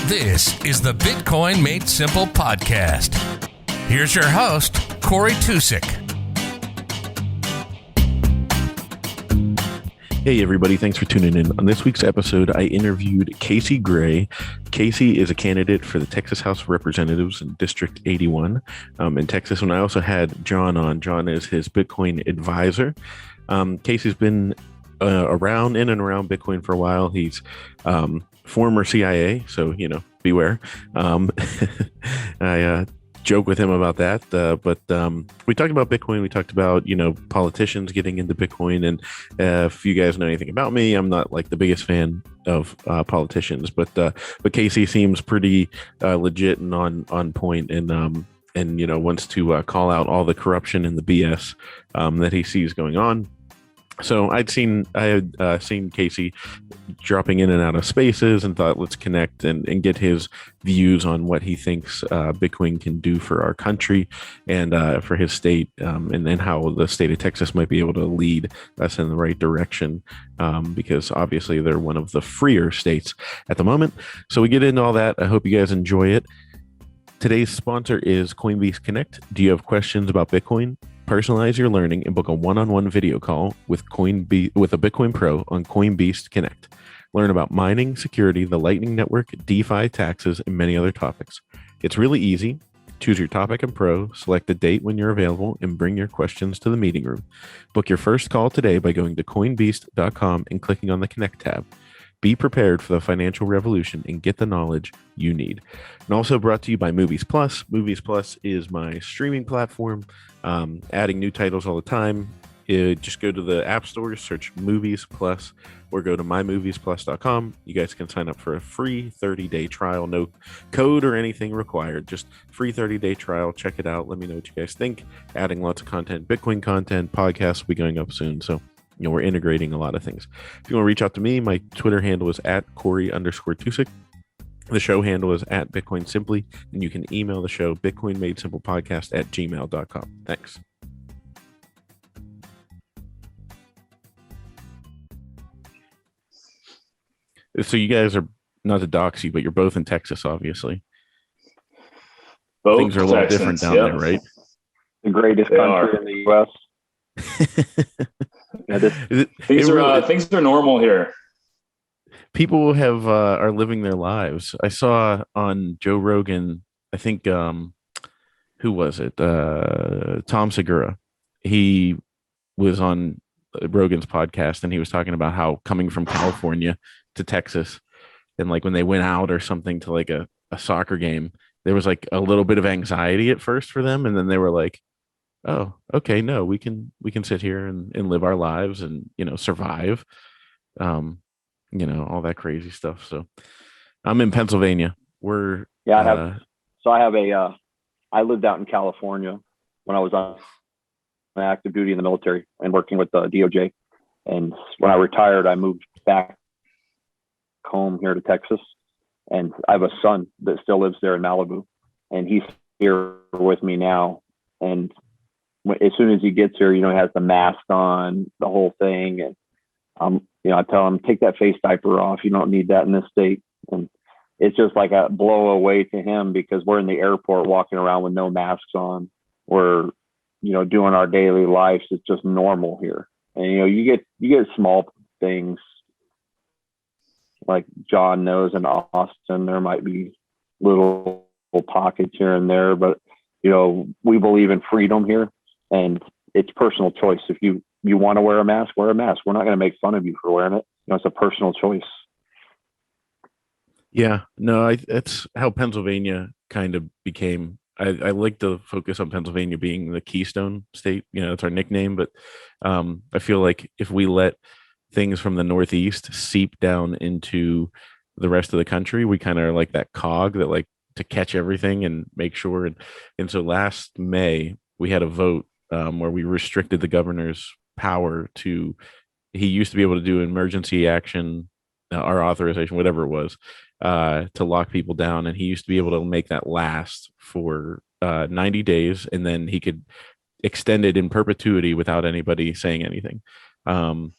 This is the Bitcoin Made Simple podcast. Here's your host, Cory Tusick. Hey everybody, thanks for tuning in. On this week's episode, I interviewed Casey Gray. Casey is a candidate for the Texas House of Representatives in District 81 in Texas. And I also had John on. John is his Bitcoin advisor. Casey's been around in and around Bitcoin for a while. He's former CIA, so, beware. I joke with him about that, but we talked about Bitcoin. We talked about politicians getting into Bitcoin, and if you guys know anything about me, I'm not like the biggest fan of politicians, but Casey seems pretty legit and on point, and wants to call out all the corruption and the BS that he sees going on. So I had seen Casey dropping in and out of spaces and thought, let's connect and get his views on what he thinks Bitcoin can do for our country and for his state, and then how the state of Texas might be able to lead us in the right direction, because obviously they're one of the freer states at the moment. So we get into all that. I hope you guys enjoy it. Today's sponsor is Coinbase Connect. Do you have questions about Bitcoin? Personalize your learning and book a one-on-one video call with a Bitcoin Pro on Coinbase Connect. Learn about mining, security, the Lightning Network, DeFi, taxes, and many other topics. It's really easy. Choose your topic and pro, select a date when you're available, and bring your questions to the meeting room. Book your first call today by going to coinbeast.com and clicking on the Connect tab. Be prepared for the financial revolution and get the knowledge you need. And also brought to you by Movies Plus. Movies Plus is my streaming platform, adding new titles all the time. Just go to the App Store, search Movies Plus, or go to mymoviesplus.com. You guys can sign up for a free 30-day trial. No code or anything required. Just free 30-day trial. Check it out. Let me know what you guys think. Adding lots of content, Bitcoin content, podcasts will be going up soon. So we're integrating a lot of things. If you want to reach out to me, my Twitter handle is @Cory_Tusick. The show handle is @BitcoinSimply, and you can email the show bitcoinmadesimplepodcast@gmail.com. Thanks. So you guys are, not to dox you, but you're both in Texas, obviously. Both things are a little different down there, right? The greatest country in the U.S. Things are normal here. People are living their lives. I saw on Joe Rogan, I think, who was it? Tom Segura. He was on Rogan's podcast, and he was talking about how coming from California to Texas, and like when they went out or something to like a soccer game, there was like a little bit of anxiety at first for them, and then they were like, oh, okay, no, we can sit here and live our lives and, survive, all that crazy stuff. So I'm in Pennsylvania. I lived out in California when I was on active duty in the military and working with the DOJ. And when I retired, I moved back home here to Texas. And I have a son that still lives there in Malibu, and he's here with me now. And as soon as he gets here, he has the mask on, the whole thing. And, I tell him, take that face diaper off. You don't need that in this state. And it's just like a blow away to him because we're in the airport walking around with no masks on. We're, doing our daily lives. It's just normal here. And, you get small things like John knows in Austin, there might be little pockets here and there, but, we believe in freedom here. And it's personal choice. If you want to wear a mask, wear a mask. We're not going to make fun of you for wearing it. It's a personal choice. Yeah, no, that's how Pennsylvania kind of became. I like to focus on Pennsylvania being the Keystone State. It's our nickname, but I feel like if we let things from the Northeast seep down into the rest of the country, we kind of are like that cog that like to catch everything and make sure. And so last May we had a vote where we restricted the governor's power to, he used to be able to do emergency action, our authorization, whatever it was, to lock people down. And he used to be able to make that last for 90 days. And then he could extend it in perpetuity without anybody saying anything. And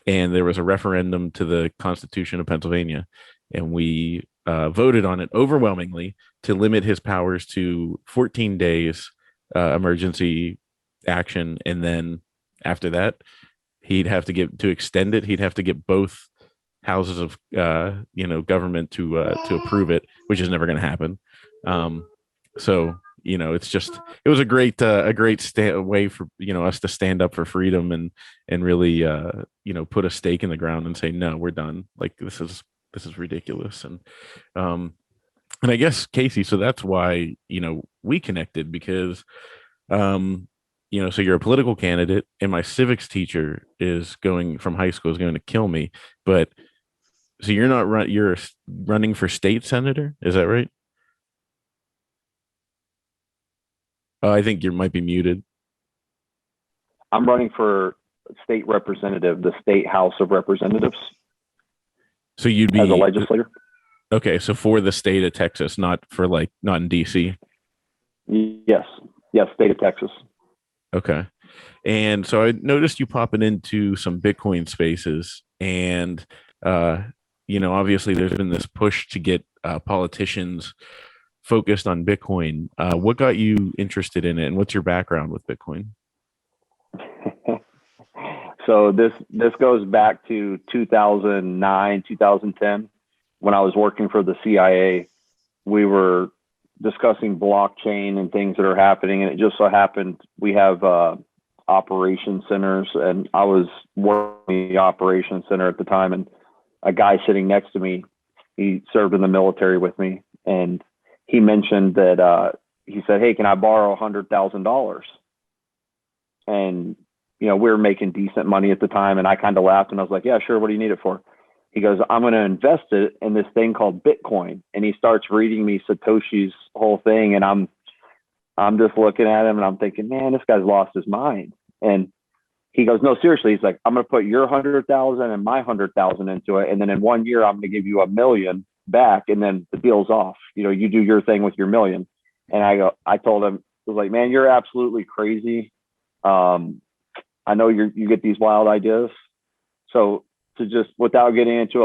there was a referendum to the Constitution of Pennsylvania. And we voted on it overwhelmingly to limit his powers to 14 days emergency action, and then after that, he'd have to extend it. He'd have to get both houses of government to approve it, which is never going to happen. So it's just, it was a great way for us to stand up for freedom and really put a stake in the ground and say, no, we're done. Like, this is ridiculous. And I guess, Casey, so that's why we connected, because so you're a political candidate, and my civics teacher from high school is going to kill me. But so you're running for state senator, is that right? I think you might be muted. I'm running for state representative, the state House of Representatives. So you'd be as a legislator. Okay, so for the state of Texas, not in DC. Yes, state of Texas. Okay, and so I noticed you popping into some Bitcoin spaces, and obviously there's been this push to get politicians focused on Bitcoin. What got you interested in it, and what's your background with Bitcoin? So this goes back to 2009, 2010, when I was working for the CIA. We were discussing blockchain and things that are happening, and it just so happened we have operation centers, and I was working the operation center at the time, and a guy sitting next to me, he served in the military with me, and he mentioned that he said, "Hey, can I borrow $100,000?" And we were making decent money at the time, and I kind of laughed, and I was like, "Yeah, sure. What do you need it for?" He goes, "I'm going to invest it in this thing called Bitcoin." And he starts reading me Satoshi's whole thing, and I'm just looking at him, and I'm thinking, man, this guy's lost his mind. And he goes, "No, seriously." He's like, "I'm going to put your 100,000 and my 100,000 into it, and then in 1 year, I'm going to give you $1 million back, and then the deal's off. You do your thing with your $1 million." And I told him, I was like, "Man, you're absolutely crazy. I know you get these wild ideas." So to just, without getting into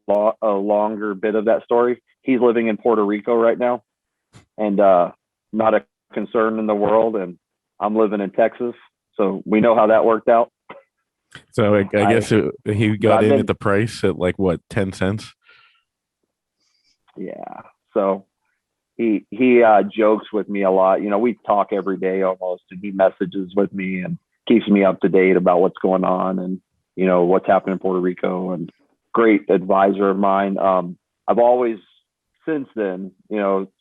a longer bit of that story, he's living in Puerto Rico right now, and not a concern in the world. And I'm living in Texas, so we know how that worked out. So I guess he got in at the price at like what, 10 cents? Yeah. So he jokes with me a lot. We talk every day almost, and he messages with me and keeps me up to date about what's going on and what's happening in Puerto Rico, and great advisor of mine. I've always, since then,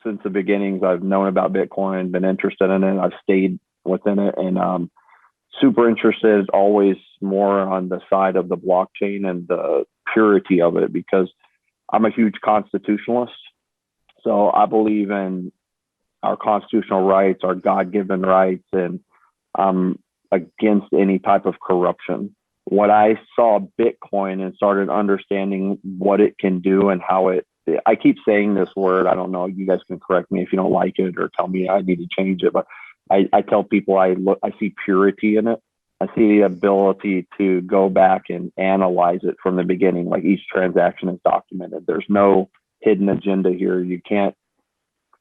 since the beginnings, I've known about Bitcoin, been interested in it. I've stayed within it, and super interested, always more on the side of the blockchain and the purity of it, because I'm a huge constitutionalist. So I believe in our constitutional rights, our God-given rights, and I'm against any type of corruption. When I saw Bitcoin and started understanding what it can do and how I keep saying this word, I don't know, you guys can correct me if you don't like it or tell me I need to change it, but I tell people I see purity in it. I see the ability to go back and analyze it from the beginning. Like, each transaction is documented. There's no hidden agenda here. You can't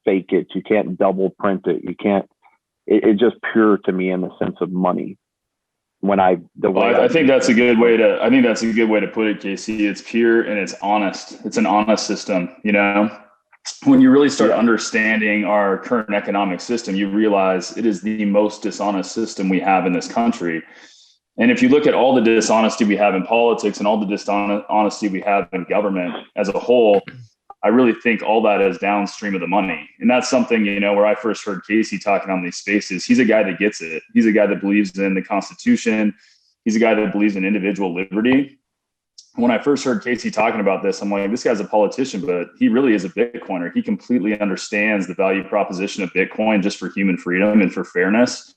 fake it. You can't double print it. You can't, it's just pure to me in the sense of money. I think that's a good way to put it, Casey. It's pure and it's honest. It's an honest system. When you really start understanding our current economic system, you realize it is the most dishonest system we have in this country. And if you look at all the dishonesty we have in politics and all the dishonesty we have in government as a whole, I really think all that is downstream of the money. And that's something, where I first heard Casey talking on these spaces, he's a guy that gets it. He's a guy that believes in the Constitution. He's a guy that believes in individual liberty. When I first heard Casey talking about this, I'm like, this guy's a politician, but he really is a Bitcoiner. He completely understands the value proposition of Bitcoin just for human freedom and for fairness.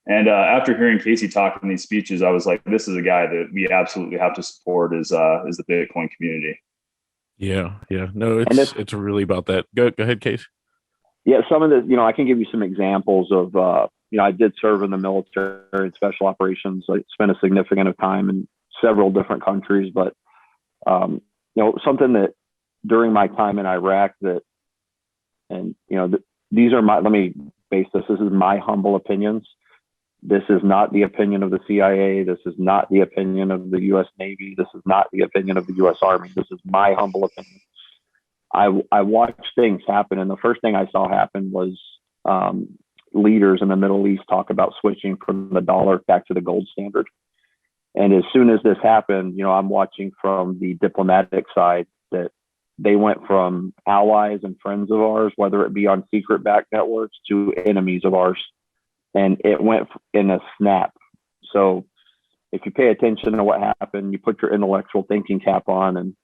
And after hearing Casey talk in these speeches, I was like, this is a guy that we absolutely have to support as the Bitcoin community. Yeah. No, it's really about that. Go ahead, Casey. Yeah, some of the, I can give you some examples of, I did serve in the military and special operations. I spent a significant amount of time in several different countries, but, something that during my time in Iraq that, and these are let me base this. This is my humble opinions. This is not the opinion of the CIA. This is not the opinion of the U.S. Navy. This is not the opinion of the U.S. Army. This is my humble opinion. I watched things happen, and the first thing I saw happen was leaders in the Middle East talk about switching from the dollar back to the gold standard. And as soon as this happened, I'm watching from the diplomatic side that they went from allies and friends of ours, whether it be on secret back networks, to enemies of ours. And it went in a snap. So if you pay attention to what happened, you put your intellectual thinking cap on, and,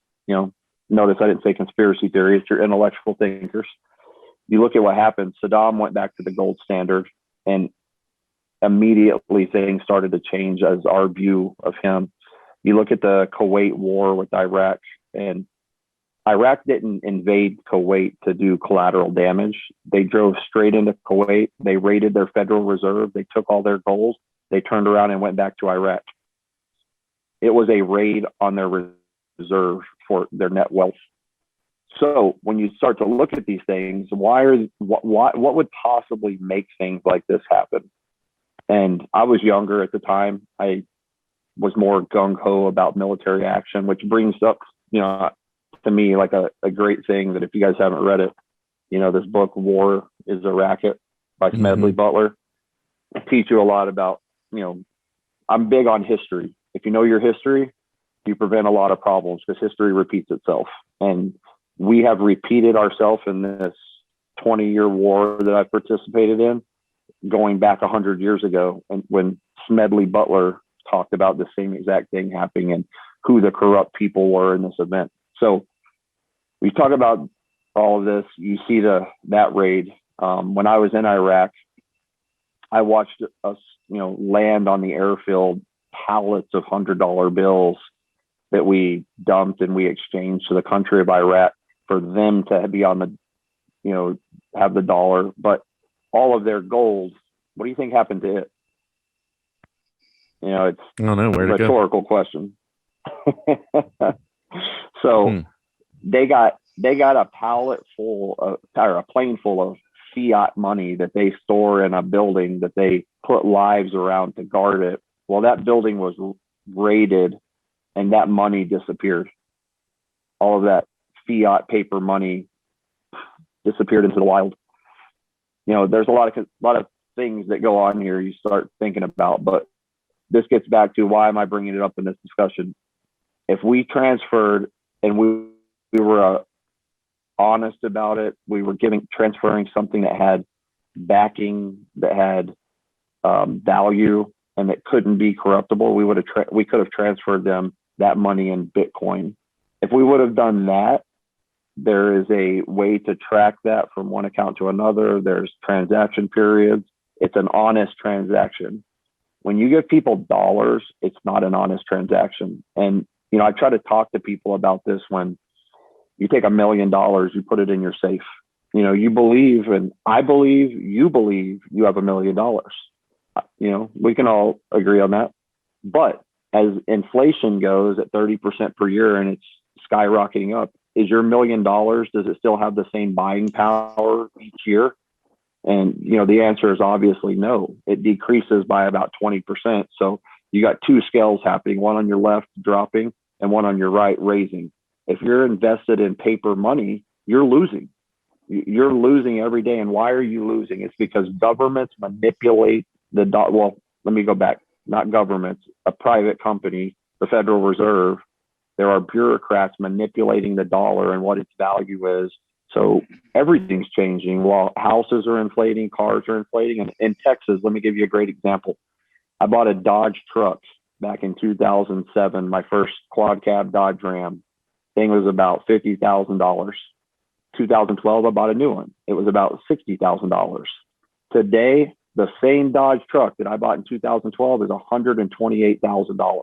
notice I didn't say conspiracy theory, it's your intellectual thinkers. You look at what happened. Saddam went back to the gold standard, and immediately things started to change as our view of him. You look at the Kuwait war with Iraq, and Iraq didn't invade Kuwait to do collateral damage. They drove straight into Kuwait. They raided their Federal Reserve. They took all their gold. They turned around and went back to Iraq. It was a raid on their reserve for their net wealth. So when you start to look at these things, what would possibly make things like this happen? And I was younger at the time. I was more gung-ho about military action, which brings up, to me, like a great thing that if you guys haven't read it, this book, War is a Racket by Smedley Butler, teach you a lot about, I'm big on history. If you know your history, you prevent a lot of problems, because history repeats itself. And we have repeated ourselves in this 20-year war that I've participated in, going back 100 years ago, and when Smedley Butler talked about the same exact thing happening and who the corrupt people were in this event. So we talk about all of this. You see that raid. When I was in Iraq, I watched us, land on the airfield pallets of $100 bills that we dumped and we exchanged to the country of Iraq for them to be on the, have the dollar. But all of their gold, what do you think happened to it? It's I don't know, where a rhetorical question. So they got a pallet full of, or a plane full of fiat money that they store in a building that they put lives around to guard it. Well, that building was raided and that money disappeared. All of that fiat paper money disappeared into the wild. There's a lot of things that go on here you start thinking about, but this gets back to, why am I bringing it up in this discussion? If we transferred and we were honest about it, we were transferring something that had backing, that had value, and that couldn't be corruptible, we could have transferred them that money in Bitcoin. If we would have done that, there is a way to track that from one account to another. There's transaction periods. It's an honest transaction. When you give people dollars, it's not an honest transaction. And, I try to talk to people about this. When you take $1 million, you put it in your safe. You believe, and I believe you have $1 million. We can all agree on that. But as inflation goes at 30% per year and it's skyrocketing up, is your $1 million, does it still have the same buying power each year? And, the answer is obviously no. It decreases by about 20%. So you got two scales happening, one on your left dropping and one on your right raising. If you're invested in paper money, you're losing. You're losing every day. And why are you losing? It's because governments manipulate the well, let me go back. Not governments, a private company, the Federal Reserve. There are bureaucrats manipulating the dollar and what its value is. So everything's changing. While houses are inflating, cars are inflating. And in Texas, let me give you a great example. I bought a Dodge truck back in 2007, my first quad cab Dodge Ram. Thing was about $50,000. 2012, I bought a new one. It was about $60,000. Today, the same Dodge truck that I bought in 2012 is $128,000.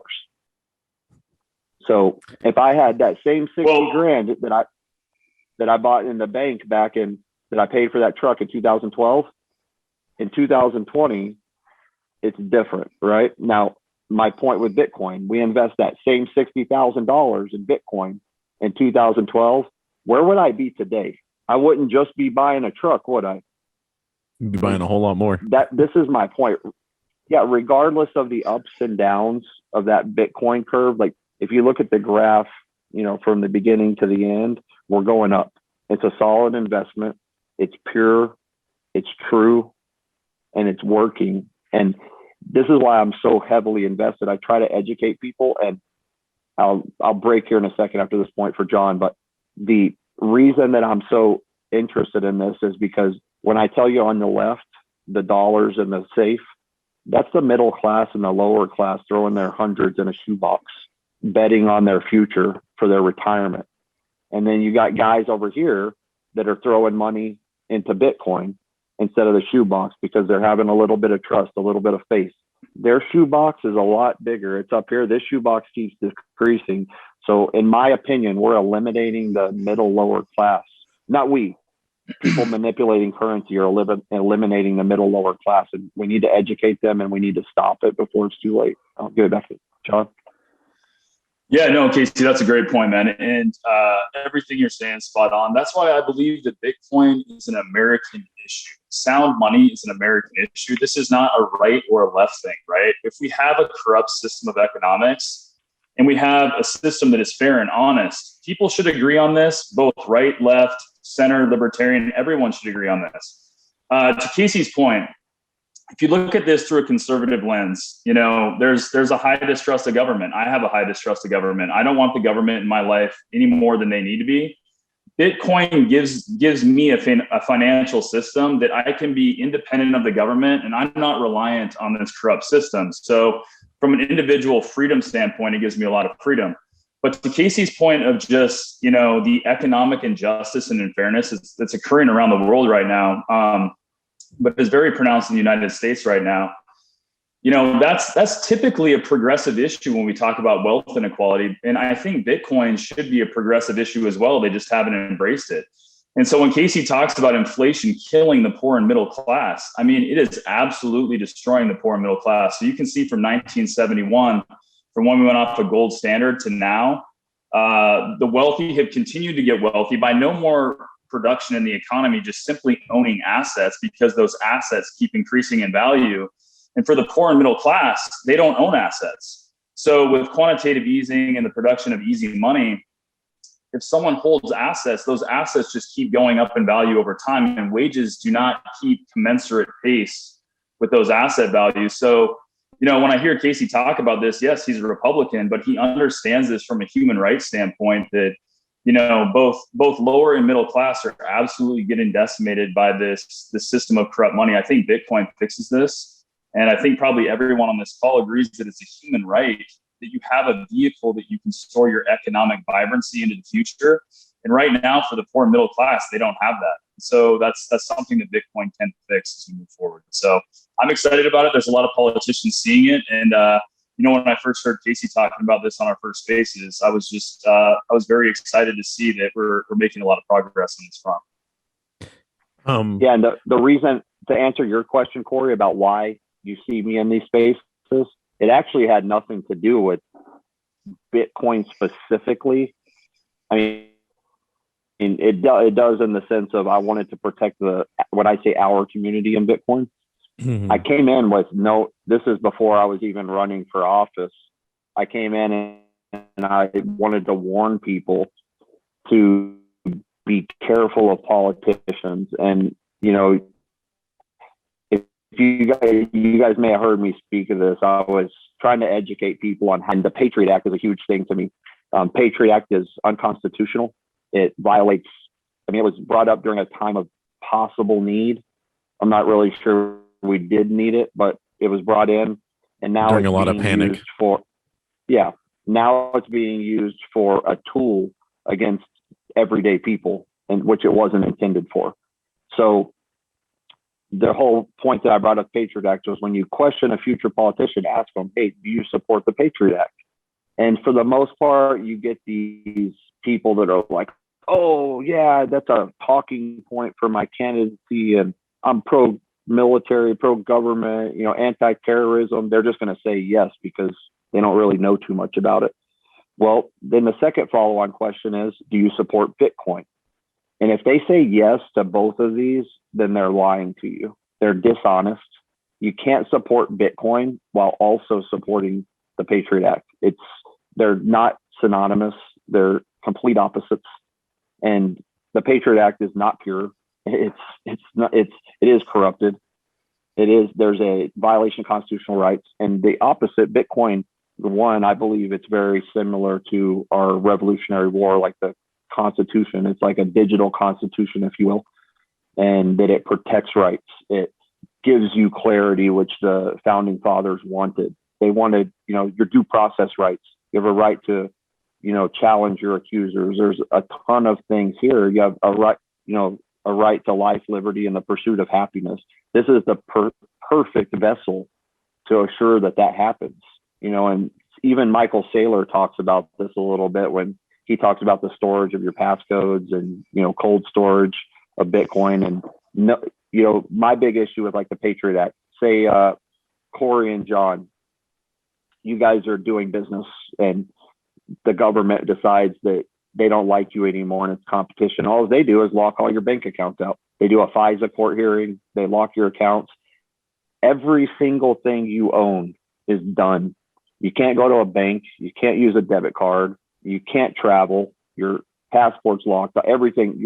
So if I had that same 60 grand that I bought in the bank that I paid for that truck in 2012, in 2020, it's different, right? Now, my point with Bitcoin, we invest that same $60,000 in Bitcoin in 2012. where would I be today? I wouldn't just be buying a truck, would I? You'd be buying a whole lot more. This is my point. Yeah, regardless of the ups and downs of that Bitcoin curve, like if you look at the graph, from the beginning to the end, we're going up. It's a solid investment. It's pure, it's true, and it's working. And this is why I'm so heavily invested. I try to educate people, and I'll break here in a second after this point for John. But the reason that I'm so interested in this is because when I tell you on the left, the dollars in the safe, that's the middle class and the lower class throwing their hundreds in a shoebox, betting on their future for their retirement. And then you got guys over here that are throwing money into Bitcoin instead of the shoebox because they're having a little bit of trust, a little bit of faith. Their shoebox is a lot bigger. It's up here. This shoebox keeps decreasing. So in my opinion, we're eliminating the middle lower class. Not we. People manipulating currency are eliminating the middle lower class, and we need to educate them, and we need to stop it before it's too late. I'll give it back to John. Yeah, no, Casey, that's a great point, man. And everything you're saying is spot on. That's why I believe that Bitcoin is an American issue. Sound money is an American issue. This is not a right or a left thing, right? If we have a corrupt system of economics and we have a system that is fair and honest, people should agree on this, both right, left, center, libertarian, everyone should agree on this. To Casey's point, if you look at this through a conservative lens, there's a high distrust of government. I have a high distrust of government. I don't want the government in my life any more than they need to be. Bitcoin gives me a financial system that I can be independent of the government, and I'm not reliant on this corrupt system. So from an individual freedom standpoint, it gives me a lot of freedom. But to Casey's point of just, the economic injustice and unfairness that's occurring around the world right now, but is very pronounced in the United States right now. That's typically a progressive issue when we talk about wealth inequality. And I think Bitcoin should be a progressive issue as well. They just haven't embraced it. And so when Casey talks about inflation killing the poor and middle class, I mean, it is absolutely destroying the poor and middle class. So you can see from 1971, from when we went off a gold standard to now, the wealthy have continued to get wealthy by no more production in the economy, just simply owning assets because those assets keep increasing in value. And for the poor and middle class, they don't own assets. So with quantitative easing and the production of easy money, if someone holds assets, those assets just keep going up in value over time, and wages do not keep commensurate pace with those asset values. So, when I hear Casey talk about this, yes, he's a Republican, but he understands this from a human rights standpoint that both lower and middle class are absolutely getting decimated by this system of corrupt money. I think Bitcoin fixes this. And I think probably everyone on this call agrees that it's a human right that you have a vehicle that you can store your economic vibrancy into the future. And right now for the poor and middle class, they don't have that. So that's something that Bitcoin can fix as we move forward. So I'm excited about it. There's a lot of politicians seeing it. And, when I first heard Casey talking about this on our first spaces, I was very excited to see that we're making a lot of progress on this front. Yeah, and the reason, to answer your question, Cory, about why you see me in these spaces, it actually had nothing to do with Bitcoin specifically. I mean, it does in the sense of I wanted to protect when I say our community in Bitcoin. Mm-hmm. I came in with this is before I was even running for office. I came in and I wanted to warn people to be careful of politicians. And, if you guys may have heard me speak of this, I was trying to educate people on how the Patriot Act is a huge thing to me. Patriot Act is unconstitutional. It violates, it was brought up during a time of possible need. I'm not really sure we did need it, but it was brought in, and now during a lot of panic. Now it's being used for a tool against everyday people, and which it wasn't intended for. So the whole point that I brought up Patriot Act was when you question a future politician, ask them, hey, do you support the Patriot Act? And for the most part, you get these people that are like, oh yeah, that's a talking point for my candidacy, and I'm pro-military, pro-government, anti-terrorism. They're just going to say yes because they don't really know too much about it. Well, then the second follow-on question is, do you support Bitcoin? And if they say yes to both of these, then they're lying to you. They're dishonest. You can't support Bitcoin while also supporting the Patriot Act. They're not synonymous. They're complete opposites. And the Patriot Act is not pure. It is corrupted. There's a violation of constitutional rights. And the opposite, Bitcoin, one, I believe it's very similar to our Revolutionary War, like the Constitution. It's like a digital constitution, if you will, and that it protects rights. It gives you clarity, which the founding fathers wanted. They wanted, your due process rights. You have a right to, challenge your accusers. There's a ton of things here. You have a right, a right to life, liberty, and the pursuit of happiness. This is the perfect vessel to assure that happens. And even Michael Saylor talks about this a little bit when he talks about the storage of your passcodes and, cold storage of Bitcoin. And, my big issue with like the Patriot Act, say, Cory and John, you guys are doing business and the government decides that they don't like you anymore and it's competition. All they do is lock all your bank accounts out. They do a FISA court hearing. They lock your accounts. Every single thing you own is done. You can't go to a bank. You can't use a debit card. You can't travel. Your passport's locked. Everything,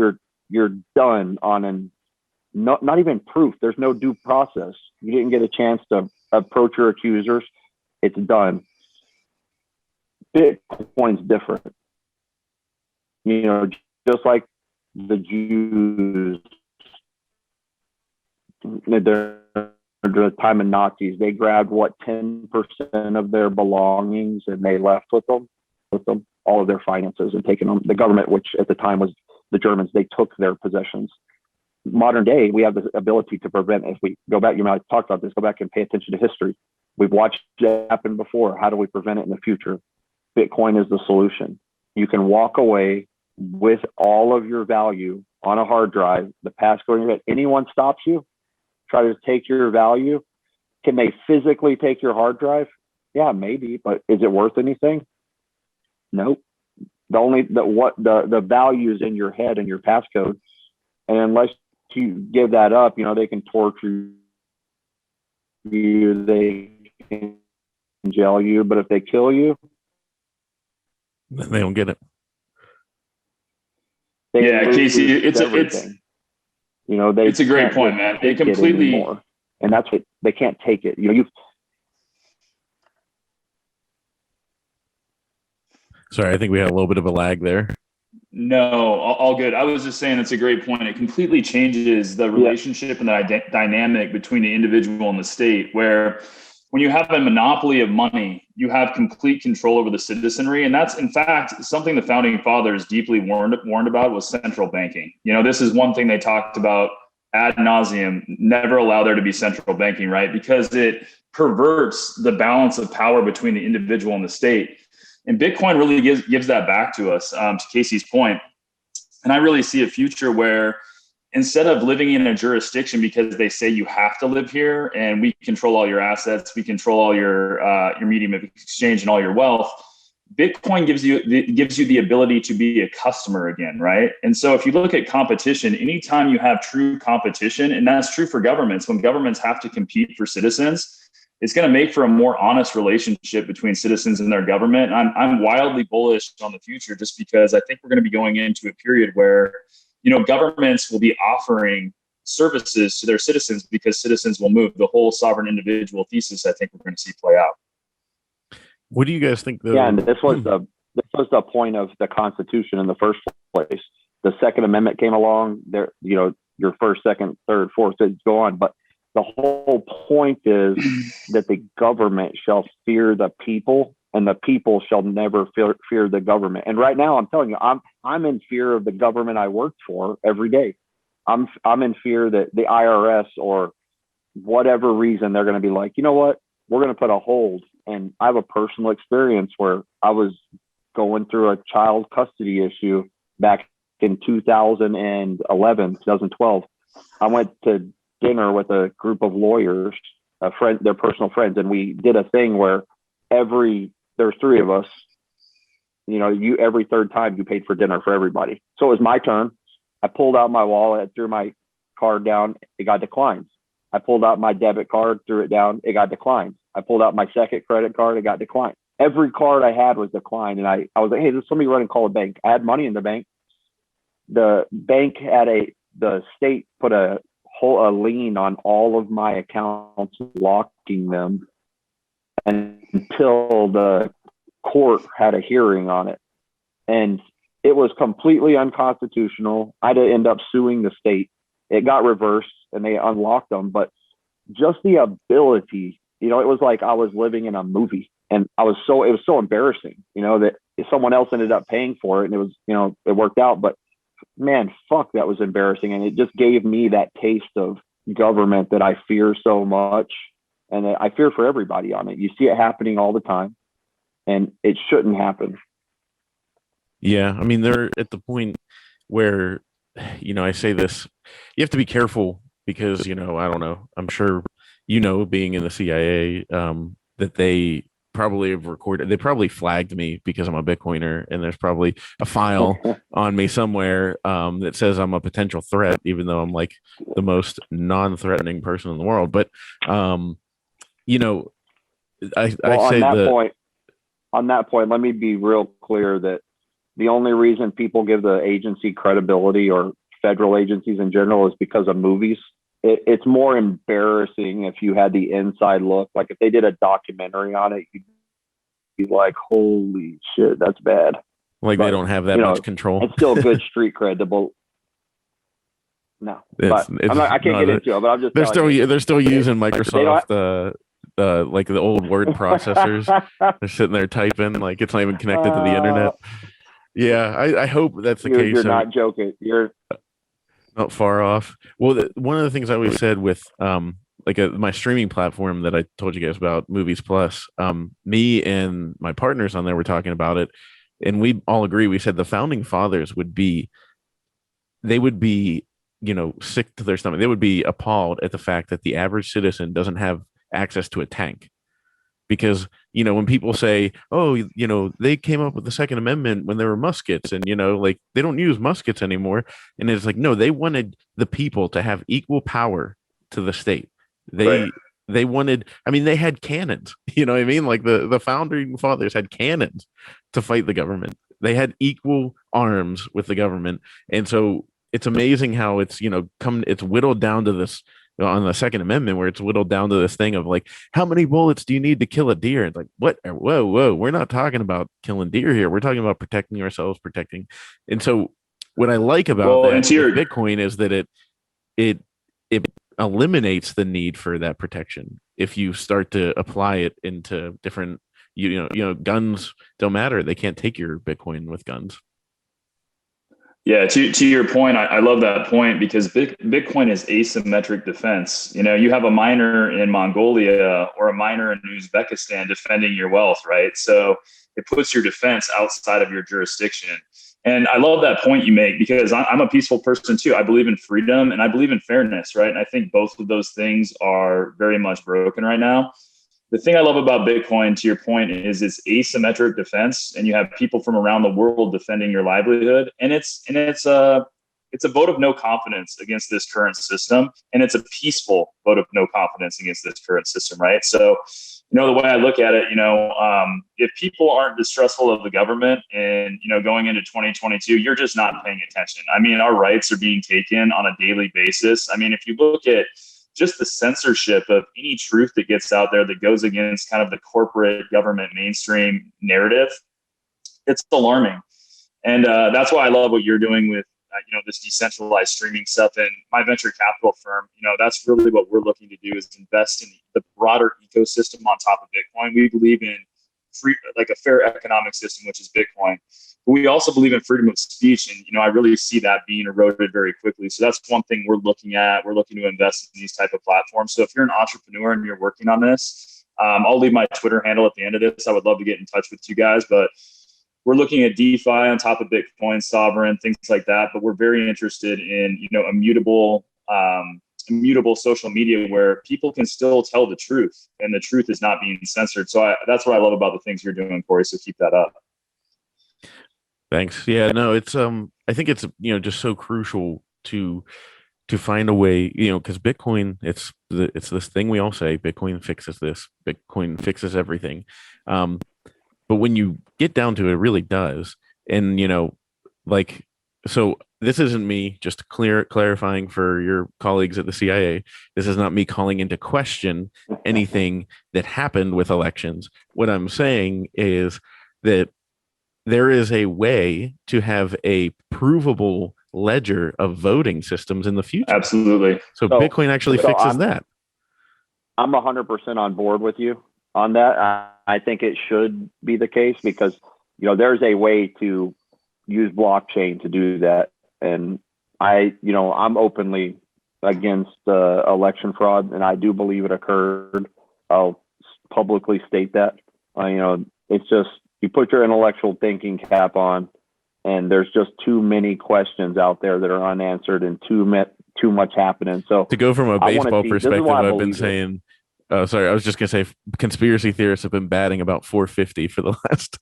you're done on not even proof. There's no due process. You didn't get a chance to approach your accusers. It's done. Bitcoin's different. Just like the Jews, the time of Nazis, they grabbed 10% of their belongings and they left with them all of their finances and taken them. The government, which at the time was the Germans, they took their possessions. Modern day, we have the ability to prevent. If we go back, you might talk about this. Go back and pay attention to history. We've watched it happen before. How do we prevent it in the future? Bitcoin is the solution. You can walk away with all of your value on a hard drive. The passcode, if anyone stops you, try to take your value. Can they physically take your hard drive? Yeah, maybe, but is it worth anything? Nope. The value is in your head and your passcode. And unless you give that up, they can torture you, they can jail you, but if they kill you, they don't get it. Casey, it's a great point, man. They completely, and that's what they can't take it. Sorry, I think we had a little bit of a lag there. No, all good. I was just saying it's a great point. It completely changes the relationship and the dynamic between the individual and the state, where when you have a monopoly of money, you have complete control over the citizenry. And that's, in fact, something the founding fathers deeply warned about was central banking. This is one thing they talked about ad nauseum, never allow there to be central banking, right? Because it perverts the balance of power between the individual and the state. And Bitcoin really gives that back to us, to Casey's point. And I really see a future where instead of living in a jurisdiction because they say you have to live here and we control all your assets, we control all your medium of exchange and all your wealth, Bitcoin gives you the ability to be a customer again, right? And so if you look at competition, anytime you have true competition, and that's true for governments, when governments have to compete for citizens, it's going to make for a more honest relationship between citizens and their government. I'm wildly bullish on the future just because I think we're going to be going into a period where, governments will be offering services to their citizens because citizens will move. The whole sovereign individual thesis, I think we're going to see play out. What do you guys think? And this was the point of the Constitution in the first place. The Second Amendment came along. There, your first, second, third, fourth, go on, but the whole point is that the government shall fear the people, and the people shall never fear the government. And right now, I'm telling you, I'm in fear of the government I work for every day. I'm in fear that the IRS or whatever reason they're going to be like, you know what, we're going to put a hold. And I have a personal experience where I was going through a child custody issue back in 2012. I went to dinner with a group of lawyers, their personal friends, and we did a thing where there's three of us, every third time you paid for dinner for everybody. So it was my turn. I pulled out my wallet, threw my card down, it got declined. I pulled out my debit card, threw it down, it got declined. I pulled out my second credit card, it got declined. Every card I had was declined. And I was like, hey, just let me run and call a bank. I had money in the bank. The bank had the state put a lien on all of my accounts, locking them until the court had a hearing on it. And it was completely unconstitutional. I had to end up suing the state. It got reversed and they unlocked them. But just the ability, it was like I was living in a movie. And it was so embarrassing, that someone else ended up paying for it, and it was, it worked out. But man, fuck, that was embarrassing. And it just gave me that taste of government that I fear so much. And I fear for everybody on it. You see it happening all the time, and it shouldn't happen. Yeah. I mean, they're at the point where, I say this, you have to be careful because, I don't know, I'm sure, being in the CIA, that they probably have recorded, they probably flagged me because I'm a Bitcoiner, and there's probably a file on me somewhere that says I'm a potential threat, even though I'm like the most non-threatening person in the world. But on that point, let me be real clear that the only reason people give the agency credibility, or federal agencies in general, is because of movies. It's more embarrassing if you had the inside look. Like if they did a documentary on it, you'd be like, holy shit, that's bad. Like, but they don't have that much control. It's still good street credible. No, I can't get into it, but I'm just they're still using Microsoft, like the old word processors. They're sitting there typing, like it's not even connected to the internet. Yeah, I hope that's the case. You're not joking. You're not far off. Well, one of the things I always said with my streaming platform that I told you guys about, Movies Plus, me and my partners on there were talking about it, and we all agree. We said the founding fathers would be sick to their stomach. They would be appalled at the fact that the average citizen doesn't have access to a tank. Because, when people say, oh, they came up with the Second Amendment when there were muskets, and, like they don't use muskets anymore. And it's like, no, they wanted the people to have equal power to the state. They wanted, they had cannons, you know what I mean? Like the founding fathers had cannons to fight the government. They had equal arms with the government. And so it's amazing how it's, it's whittled down to this, on the Second Amendment, where it's whittled down to this thing of like, how many bullets do you need to kill a deer? It's like, what? Whoa. We're not talking about killing deer here. We're talking about protecting ourselves, And so what I like about Bitcoin is that it eliminates the need for that protection. If you start to apply it into different, guns don't matter. They can't take your Bitcoin with guns. Yeah, to your point, I love that point, because Bitcoin is asymmetric defense. You have a miner in Mongolia or a miner in Uzbekistan defending your wealth, right? So it puts your defense outside of your jurisdiction. And I love that point you make, because I'm a peaceful person too. I believe in freedom and I believe in fairness, right? And I think both of those things are very much broken right now. The thing I love about Bitcoin, to your point, is it's asymmetric defense, and you have people from around the world defending your livelihood. And it's a vote of no confidence against this current system. And it's a peaceful vote of no confidence against this current system, right? So, the way I look at it, if people aren't distrustful of the government and, going into 2022, you're just not paying attention. Our rights are being taken on a daily basis. If you look at just the censorship of any truth that gets out there that goes against kind of the corporate government mainstream narrative, it's alarming. And that's why I love what you're doing with, this decentralized streaming stuff. And my venture capital firm, that's really what we're looking to do, is invest in the broader ecosystem on top of Bitcoin. We believe in a fair economic system, which is Bitcoin. But we also believe in freedom of speech. And, I really see that being eroded very quickly. So that's one thing we're looking at. We're looking to invest in these type of platforms. So if you're an entrepreneur and you're working on this, I'll leave my Twitter handle at the end of this. I would love to get in touch with you guys, but we're looking at DeFi on top of Bitcoin, sovereign, things like that. But we're very interested in, immutable social media where people can still tell the truth, and the truth is not being censored. So that's what I love about the things you're doing, Cory. So keep that up. Thanks. Yeah, no, it's I think it's, just so crucial to find a way, because Bitcoin, it's this thing we all say, Bitcoin fixes this, Bitcoin fixes everything. Um, but when you get down to it, it really does. And, like, so this isn't me just clarifying for your colleagues at the CIA. This is not me calling into question anything that happened with elections. What I'm saying is that there is a way to have a provable ledger of voting systems in the future. Absolutely. So Bitcoin actually fixes that. I'm 100% on board with you on that. I think it should be the case because, there's a way to use blockchain to do that. And I'm openly against election fraud, and I do believe it occurred. I'll publicly state that. It's just, you put your intellectual thinking cap on, and there's just too many questions out there that are unanswered and too much happening. So to go from a baseball perspective, I've been saying, sorry, I was just gonna say conspiracy theorists have been batting about 450 for the last,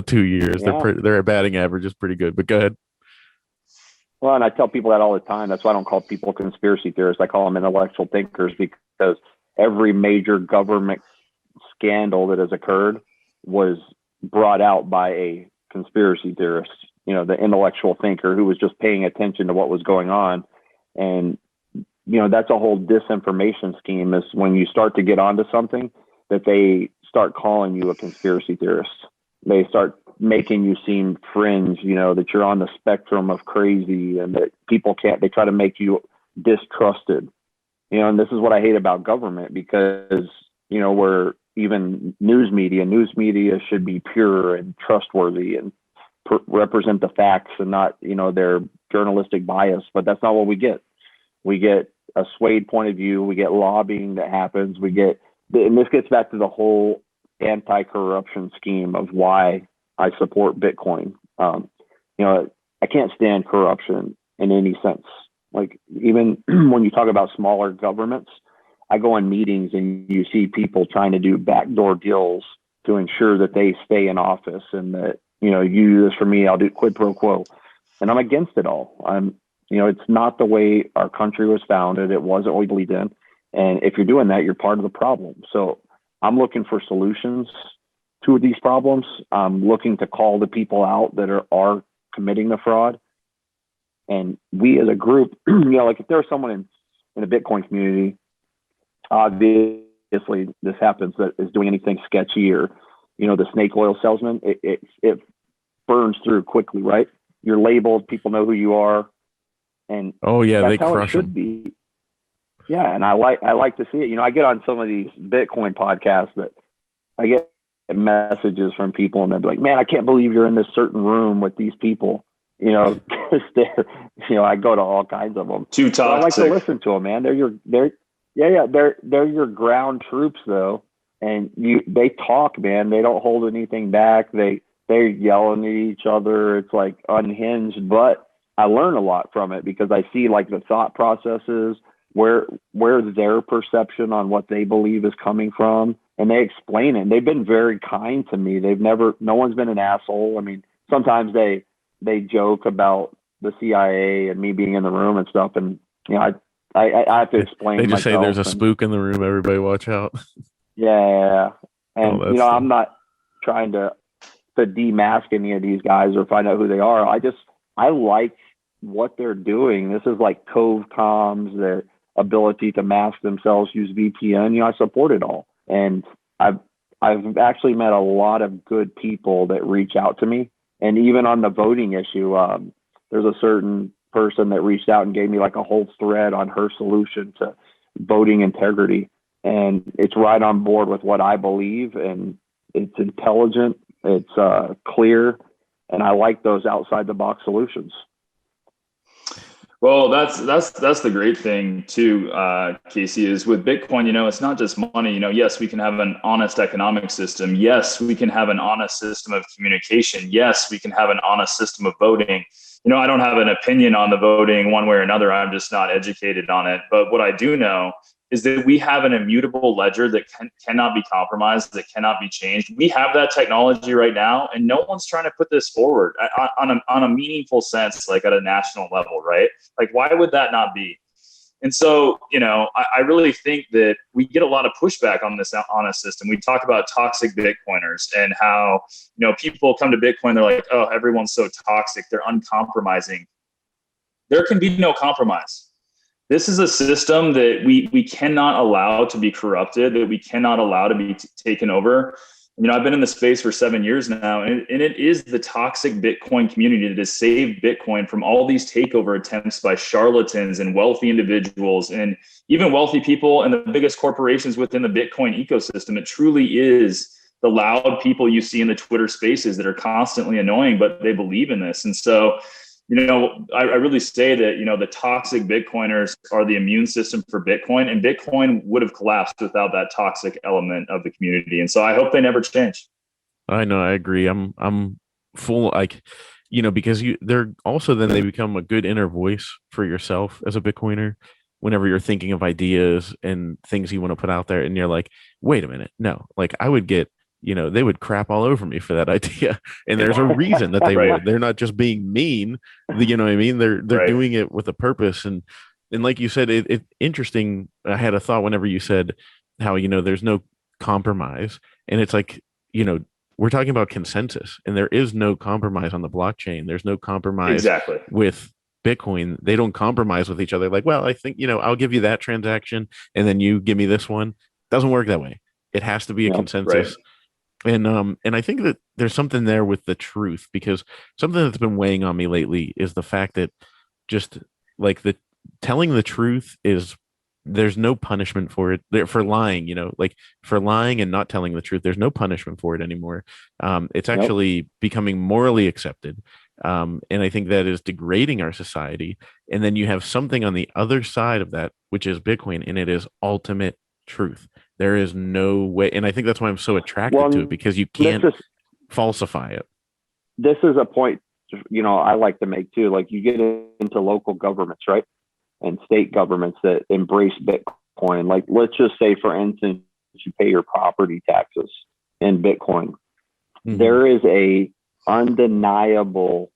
2 years. Yeah. Their batting average is pretty good, but go ahead. Well, and I tell people that all the time. That's why I don't call people conspiracy theorists. I call them intellectual thinkers, because every major government scandal that has occurred was brought out by a conspiracy theorist, the intellectual thinker who was just paying attention to what was going on. And, that's a whole disinformation scheme, is when you start to get onto something that they start calling you a conspiracy theorist. They start making you seem fringe, that you're on the spectrum of crazy, and that they try to make you distrusted. And this is what I hate about government, because, we're even news media should be pure and trustworthy and represent the facts and not, their journalistic bias. But that's not what we get. We get a swayed point of view. We get lobbying that happens. And this gets back to the whole anti-corruption scheme of why I support Bitcoin. I can't stand corruption in any sense. Like, even when you talk about smaller governments, I go on meetings and you see people trying to do backdoor deals to ensure that they stay in office, and that, you do this for me, I'll do quid pro quo. And I'm against it all. It's not the way our country was founded. It wasn't what we believed in. And if you're doing that, you're part of the problem. So I'm looking for solutions to these problems. I'm looking to call the people out that are committing the fraud. And we as a group, like if there's someone in the Bitcoin community, obviously this happens, that is doing anything sketchy, or, the snake oil salesman, it burns through quickly, right? You're labeled, people know who you are. And oh yeah, that's they how crush it should be. Yeah, and I like to see it. I get on some of these Bitcoin podcasts that I get messages from people, and they're like, "Man, I can't believe you're in this certain room with these people." Because they're, I go to all kinds of them. Too toxic. I like to listen to them, man. They're your ground troops, though, and they talk, man. They don't hold anything back. They're yelling at each other. It's like unhinged, but I learn a lot from it, because I see like the thought processes, where their perception on what they believe is coming from, and they explain it. And they've been very kind to me. No one's been an asshole. I mean, sometimes they joke about the CIA and me being in the room and stuff, and I have to explain. They just say there's a spook in the room. Everybody watch out. Yeah, and I'm not trying to demask any of these guys or find out who they are. I like what they're doing. This is like Cove Comms, their ability to mask themselves, use VPN. I support it all, and I've actually met a lot of good people that reach out to me. And even on the voting issue, there's a certain person that reached out and gave me like a whole thread on her solution to voting integrity. And it's right on board with what I believe. And it's intelligent, it's clear. And I like those outside the box solutions. Well, that's the great thing too, Casey, is with Bitcoin, it's not just money. Yes, we can have an honest economic system. Yes, we can have an honest system of communication. Yes, we can have an honest system of voting. I don't have an opinion on the voting one way or another. I'm just not educated on it. But what I do know is that we have an immutable ledger that cannot be compromised, that cannot be changed. We have that technology right now, and no one's trying to put this forward on a meaningful sense, like at a national level, right? Like, why would that not be? And so, I really think that we get a lot of pushback on this honest system. We talk about toxic Bitcoiners and how, people come to Bitcoin, they're like, oh, everyone's so toxic, they're uncompromising. There can be no compromise. This is a system that we cannot allow to be corrupted, that we cannot allow to be taken over. I've been in the space for 7 years now, and it is the toxic Bitcoin community that has saved Bitcoin from all these takeover attempts by charlatans and wealthy individuals and even wealthy people and the biggest corporations within the Bitcoin ecosystem. It truly is the loud people you see in the Twitter spaces that are constantly annoying, but they believe in this. And so, I really say that, the toxic Bitcoiners are the immune system for Bitcoin, and Bitcoin would have collapsed without that toxic element of the community. And so I hope they never change. I know. I agree. I'm full, because they're also, then they become a good inner voice for yourself as a Bitcoiner whenever you're thinking of ideas and things you want to put out there. And you're like, wait a minute. No, like I would get, they would crap all over me for that idea. And there's a reason that they Right. would. They're not just being mean. You know what I mean? They're Right. doing it with a purpose. And like you said, it interesting. I had a thought whenever you said how, there's no compromise. And it's like, we're talking about consensus, and there is no compromise on the blockchain. There's no compromise Exactly. with Bitcoin. They don't compromise with each other. Like, well, I think, I'll give you that transaction and then you give me this one. Doesn't work that way. It has to be a consensus. Right. And I think that there's something there with the truth, because something that's been weighing on me lately is the fact that just like the telling the truth is, there's no punishment for it, for lying, like for lying and not telling the truth. There's no punishment for it anymore. It's actually becoming morally accepted. And I think that is degrading our society. And then you have something on the other side of that, which is Bitcoin, and it is ultimate truth. There is no way. And I think that's why I'm so attracted to it, because you can't falsify it. This is a point, I like to make too. Like, you get into local governments, right? And state governments that embrace Bitcoin. Like, let's just say, for instance, you pay your property taxes in Bitcoin. Mm-hmm. There is a undeniable,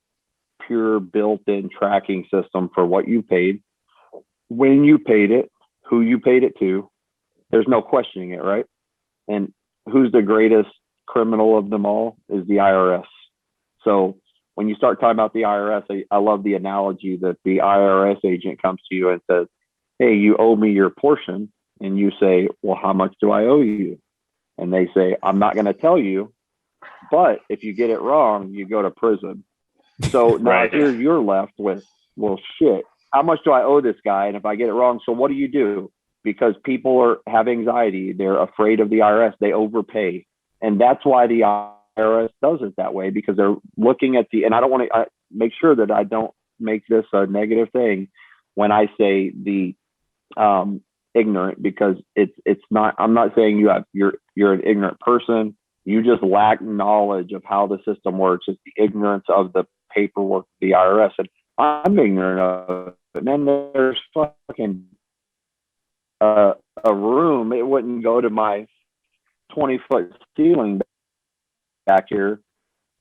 pure built-in tracking system for what you paid, when you paid it, who you paid it to. There's no questioning it, right? And who's the greatest criminal of them all is the IRS. So when you start talking about the IRS, I love the analogy that the IRS agent comes to you and says, hey, you owe me your portion. And you say, well, how much do I owe you? And they say, I'm not going to tell you, but if you get it wrong, you go to prison. So now Right. here you're left with, well, shit, how much do I owe this guy? And if I get it wrong, so what do? Because people have anxiety. They're afraid of the IRS. They overpay. And that's why the IRS does it that way, because they're looking at and I don't want to make sure that I don't make this a negative thing when I say the ignorant, because it's not, I'm not saying you're an ignorant person. You just lack knowledge of how the system works. It's the ignorance of the paperwork of the IRS. And I'm ignorant of it. And then there's fucking a room, it wouldn't go to my 20-foot ceiling back here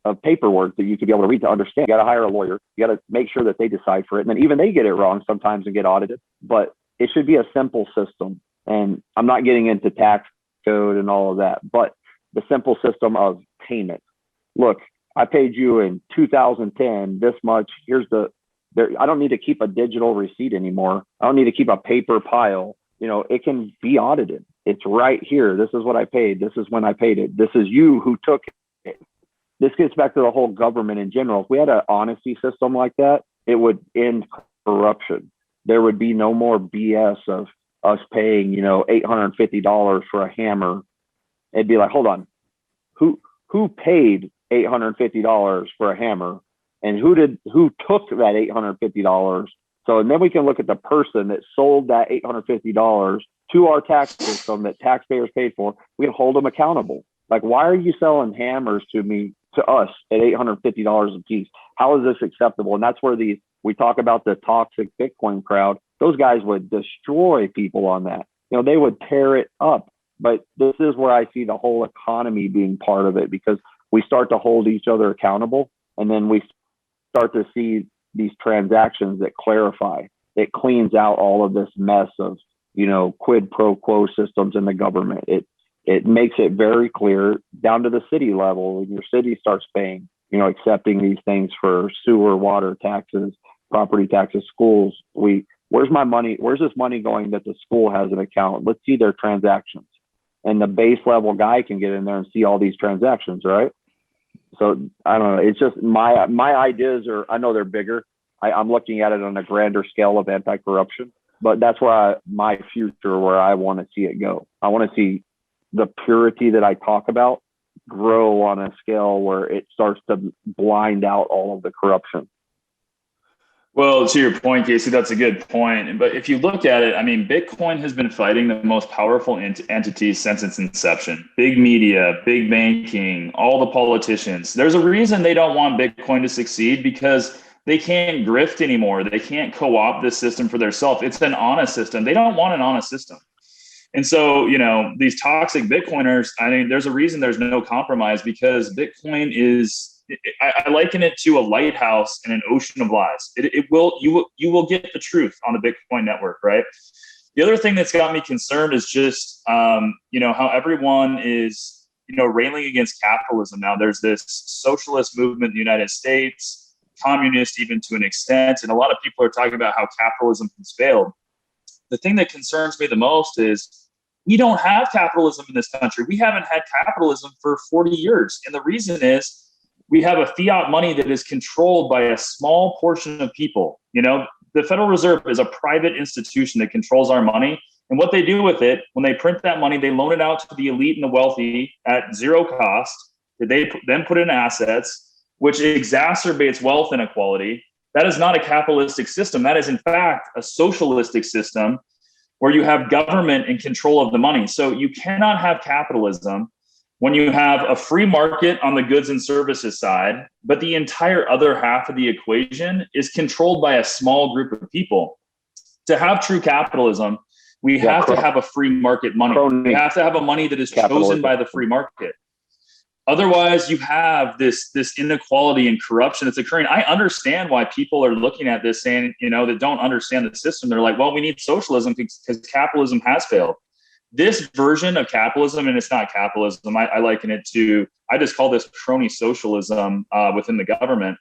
of paperwork that you could be able to read to understand. You got to hire a lawyer. You got to make sure that they decipher it. And then even they get it wrong sometimes and get audited. But it should be a simple system. And I'm not getting into tax code and all of that, but the simple system of payment. Look, I paid you in 2010 this much. I don't need to keep a digital receipt anymore. I don't need to keep a paper pile. It can be audited. It's right here. This is what I paid. This is when I paid it. This is you who took it. This gets back to the whole government in general. If we had an honesty system like that, it would end corruption. There would be no more BS of us paying, $850 for a hammer. It'd be like, hold on, who paid $850 for a hammer, and who took that $850? So, and then we can look at the person that sold that $850 to our tax system that taxpayers paid for. We can hold them accountable. Like, why are you selling hammers to us at $850 a piece? How is this acceptable? And that's where we talk about the toxic Bitcoin crowd. Those guys would destroy people on that. they would tear it up. But this is where I see the whole economy being part of it, because we start to hold each other accountable, and then we start to see these transactions that clarify. It cleans out all of this mess of, quid pro quo systems in the government. It makes it very clear down to the city level. When your city starts paying, accepting these things for sewer, water, taxes, property taxes, schools. Where's my money? Where's this money going that the school has an account? Let's see their transactions. And the base level guy can get in there and see all these transactions, right? So I don't know. It's just my ideas are, I know they're bigger. I'm looking at it on a grander scale of anti-corruption, but that's where my future, where I want to see it go. I want to see the purity that I talk about grow on a scale where it starts to blind out all of the corruption. Well, to your point, Casey, that's a good point. But if you look at it, Bitcoin has been fighting the most powerful entities since its inception. Big media, big banking, all the politicians. There's a reason they don't want Bitcoin to succeed, because they can't grift anymore. They can't co-opt this system for themselves. It's an honest system. They don't want an honest system. And so, these toxic Bitcoiners, there's a reason there's no compromise, because Bitcoin is, I liken it to a lighthouse in an ocean of lies. You will get the truth on the Bitcoin network, right? The other thing that's got me concerned is just, how everyone is, railing against capitalism. Now there's this socialist movement in the United States, communist even to an extent. And a lot of people are talking about how capitalism has failed. The thing that concerns me the most is we don't have capitalism in this country. We haven't had capitalism for 40 years. And the reason is we have a fiat money that is controlled by a small portion of people. The Federal Reserve is a private institution that controls our money. And what they do with it, when they print that money, they loan it out to the elite and the wealthy at zero cost, that they then put in assets, which exacerbates wealth inequality. That is not a capitalistic system. That is, in fact, a socialistic system where you have government in control of the money. So you cannot have capitalism when you have a free market on the goods and services side, but the entire other half of the equation is controlled by a small group of people. To have true capitalism, we have to have a free market money. We have to have a money that is chosen by the free market. Otherwise, you have this inequality and corruption that's occurring. I understand why people are looking at this saying, that don't understand the system. They're like, well, we need socialism because capitalism has failed. This version of capitalism, and it's not capitalism, I liken it to, I just call this crony socialism within the government.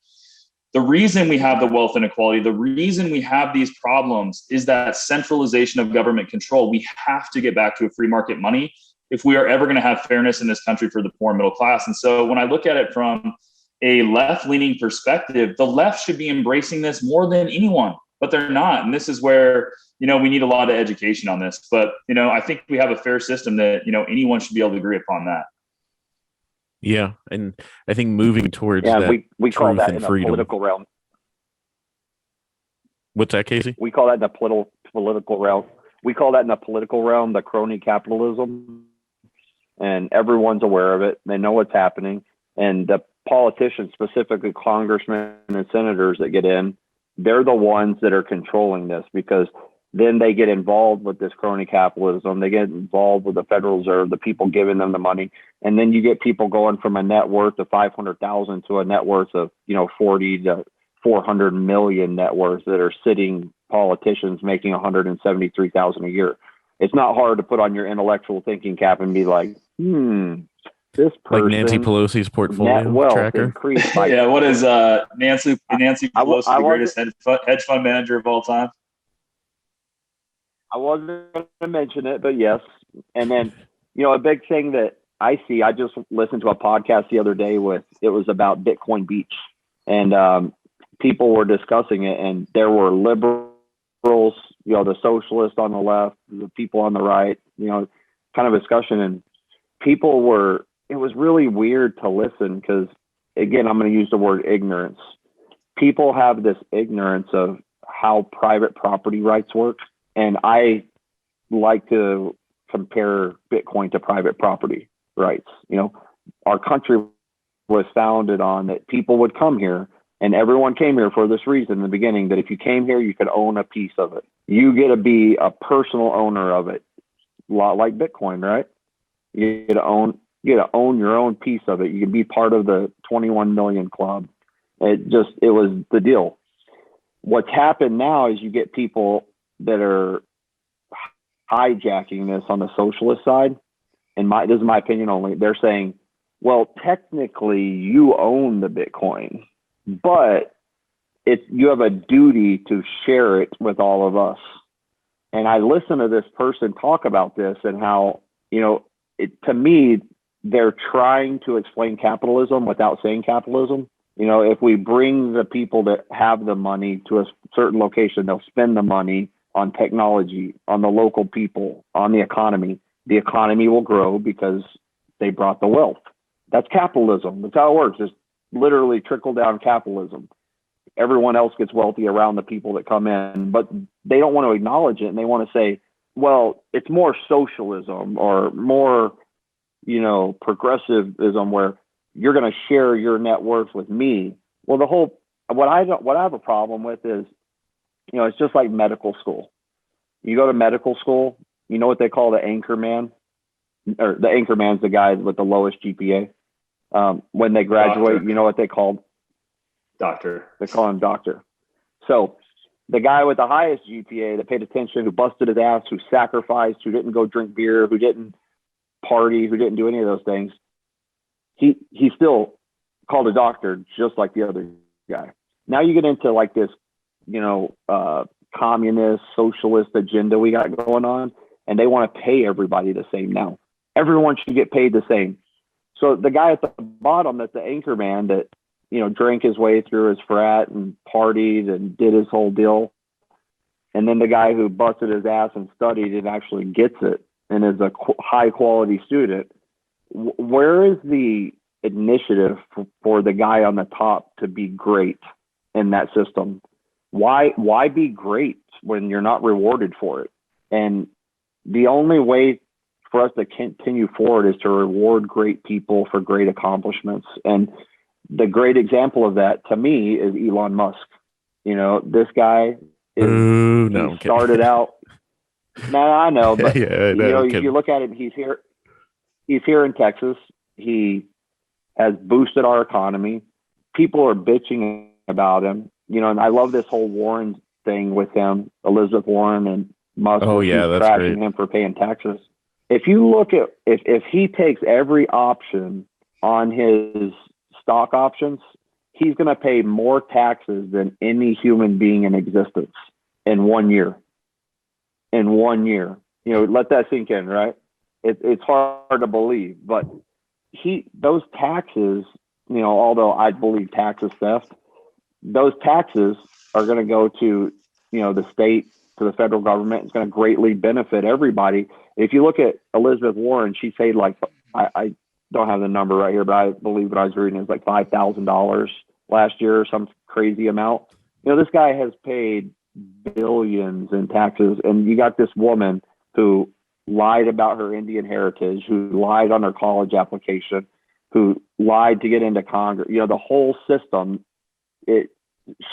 The reason we have the wealth inequality, the reason we have these problems is that centralization of government control. We have to get back to a free market money if we are ever going to have fairness in this country for the poor and middle class. And so when I look at it from a left-leaning perspective, the left should be embracing this more than anyone, but they're not. And this is where, we need a lot of education on this. But, I think we have a fair system that, anyone should be able to agree upon that. Yeah. And I think moving towards that we call that in the freedom. Political realm. What's that, Casey? We call that in the political realm. We call that in the political realm, the crony capitalism. And everyone's aware of it. They know what's happening. And the politicians, specifically congressmen and senators that get in, they're the ones that are controlling this, because then they get involved with this crony capitalism. They get involved with the Federal Reserve, the people giving them the money. And then you get people going from a net worth of 500,000 to a net worth of, 40 to 400 million net worth that are sitting politicians making 173,000 a year. It's not hard to put on your intellectual thinking cap and be like, this person, like Nancy Pelosi's portfolio tracker. Increased by yeah, what is Nancy Pelosi, the greatest hedge fund manager of all time? I wasn't going to mention it, but yes. And then, a big thing that I see, I just listened to a podcast the other day it was about Bitcoin Beach, and people were discussing it, and there were liberals, the socialists on the left, the people on the right, kind of discussion, and it was really weird to listen because, again, I'm going to use the word ignorance. People have this ignorance of how private property rights work. And I like to compare Bitcoin to private property rights. Our country was founded on that people would come here, and everyone came here for this reason in the beginning, that if you came here, you could own a piece of it. You get to be a personal owner of it. a lot like Bitcoin, right? You get to own your own piece of it. You can be part of the 21 million club. It was the deal. What's happened now is you get people that are hijacking this on the socialist side. And this is my opinion only. They're saying, well, technically you own the Bitcoin, but you have a duty to share it with all of us. And I listen to this person talk about this and how, to me, they're trying to explain capitalism without saying capitalism. If we bring the people that have the money to a certain location, they'll spend the money on technology, on the local people, on the economy. The economy will grow because they brought the wealth. That's capitalism. That's how it works. It's literally trickle down capitalism. Everyone else gets wealthy around the people that come in, but they don't want to acknowledge it. And they want to say, well, it's more socialism or more, progressivism where you're going to share your net worth with me. Well, what I have a problem with is, it's just like medical school. You go to medical school, you know what they call the anchor man, or the anchor man's the guy with the lowest GPA. When they graduate, Doctor. You know what they call? Doctor. They call him doctor. So the guy with the highest GPA that paid attention, who busted his ass, who sacrificed, who didn't go drink beer, who didn't party, who didn't do any of those things, he's still called a doctor just like the other guy. Now you get into like this, communist, socialist agenda we got going on, and they want to pay everybody the same now. Everyone should get paid the same. So the guy at the bottom, that's the anchor man that, drank his way through his frat and partied and did his whole deal. And then the guy who busted his ass and studied and actually gets it and is a high quality student. Where is the initiative for the guy on the top to be great in that system? Why be great when you're not rewarded for it? And the only way for us to continue forward is to reward great people for great accomplishments. And the great example of that to me is Elon Musk. This guy started out. No, I know, but yeah, if you look at it, he's here in Texas. He has boosted our economy. People are bitching about him, and I love this whole Warren thing with him, Elizabeth Warren and Musk. Oh yeah, that's trashing great. him for paying taxes. If you look at if he takes every option on his stock options, he's going to pay more taxes than any human being in existence in 1 year. In 1 year, let that sink in, right? It's hard to believe, but those taxes, although I believe tax is theft, those taxes are going to go to, the state, to the federal government. It's going to greatly benefit everybody. If you look at Elizabeth Warren, she paid I don't have the number right here, but I believe what I was reading is like $5,000 last year or some crazy amount. This guy has paid billions in taxes, and you got this woman who lied about her Indian heritage, who lied on her college application, who lied to get into Congress. The whole system. She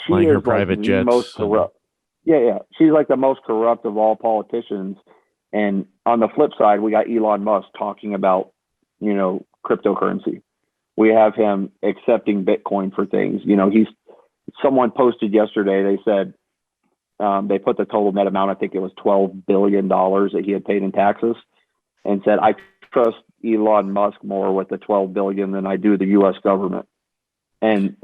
like is her private like jets. the most corrupt. Yeah. She's like the most corrupt of all politicians. And on the flip side, we got Elon Musk talking about, cryptocurrency. We have him accepting Bitcoin for things. Someone posted yesterday, they said they put the total net amount, I think it was $12 billion that he had paid in taxes, and said, I trust Elon Musk more with the $12 billion than I do the U.S. government. And,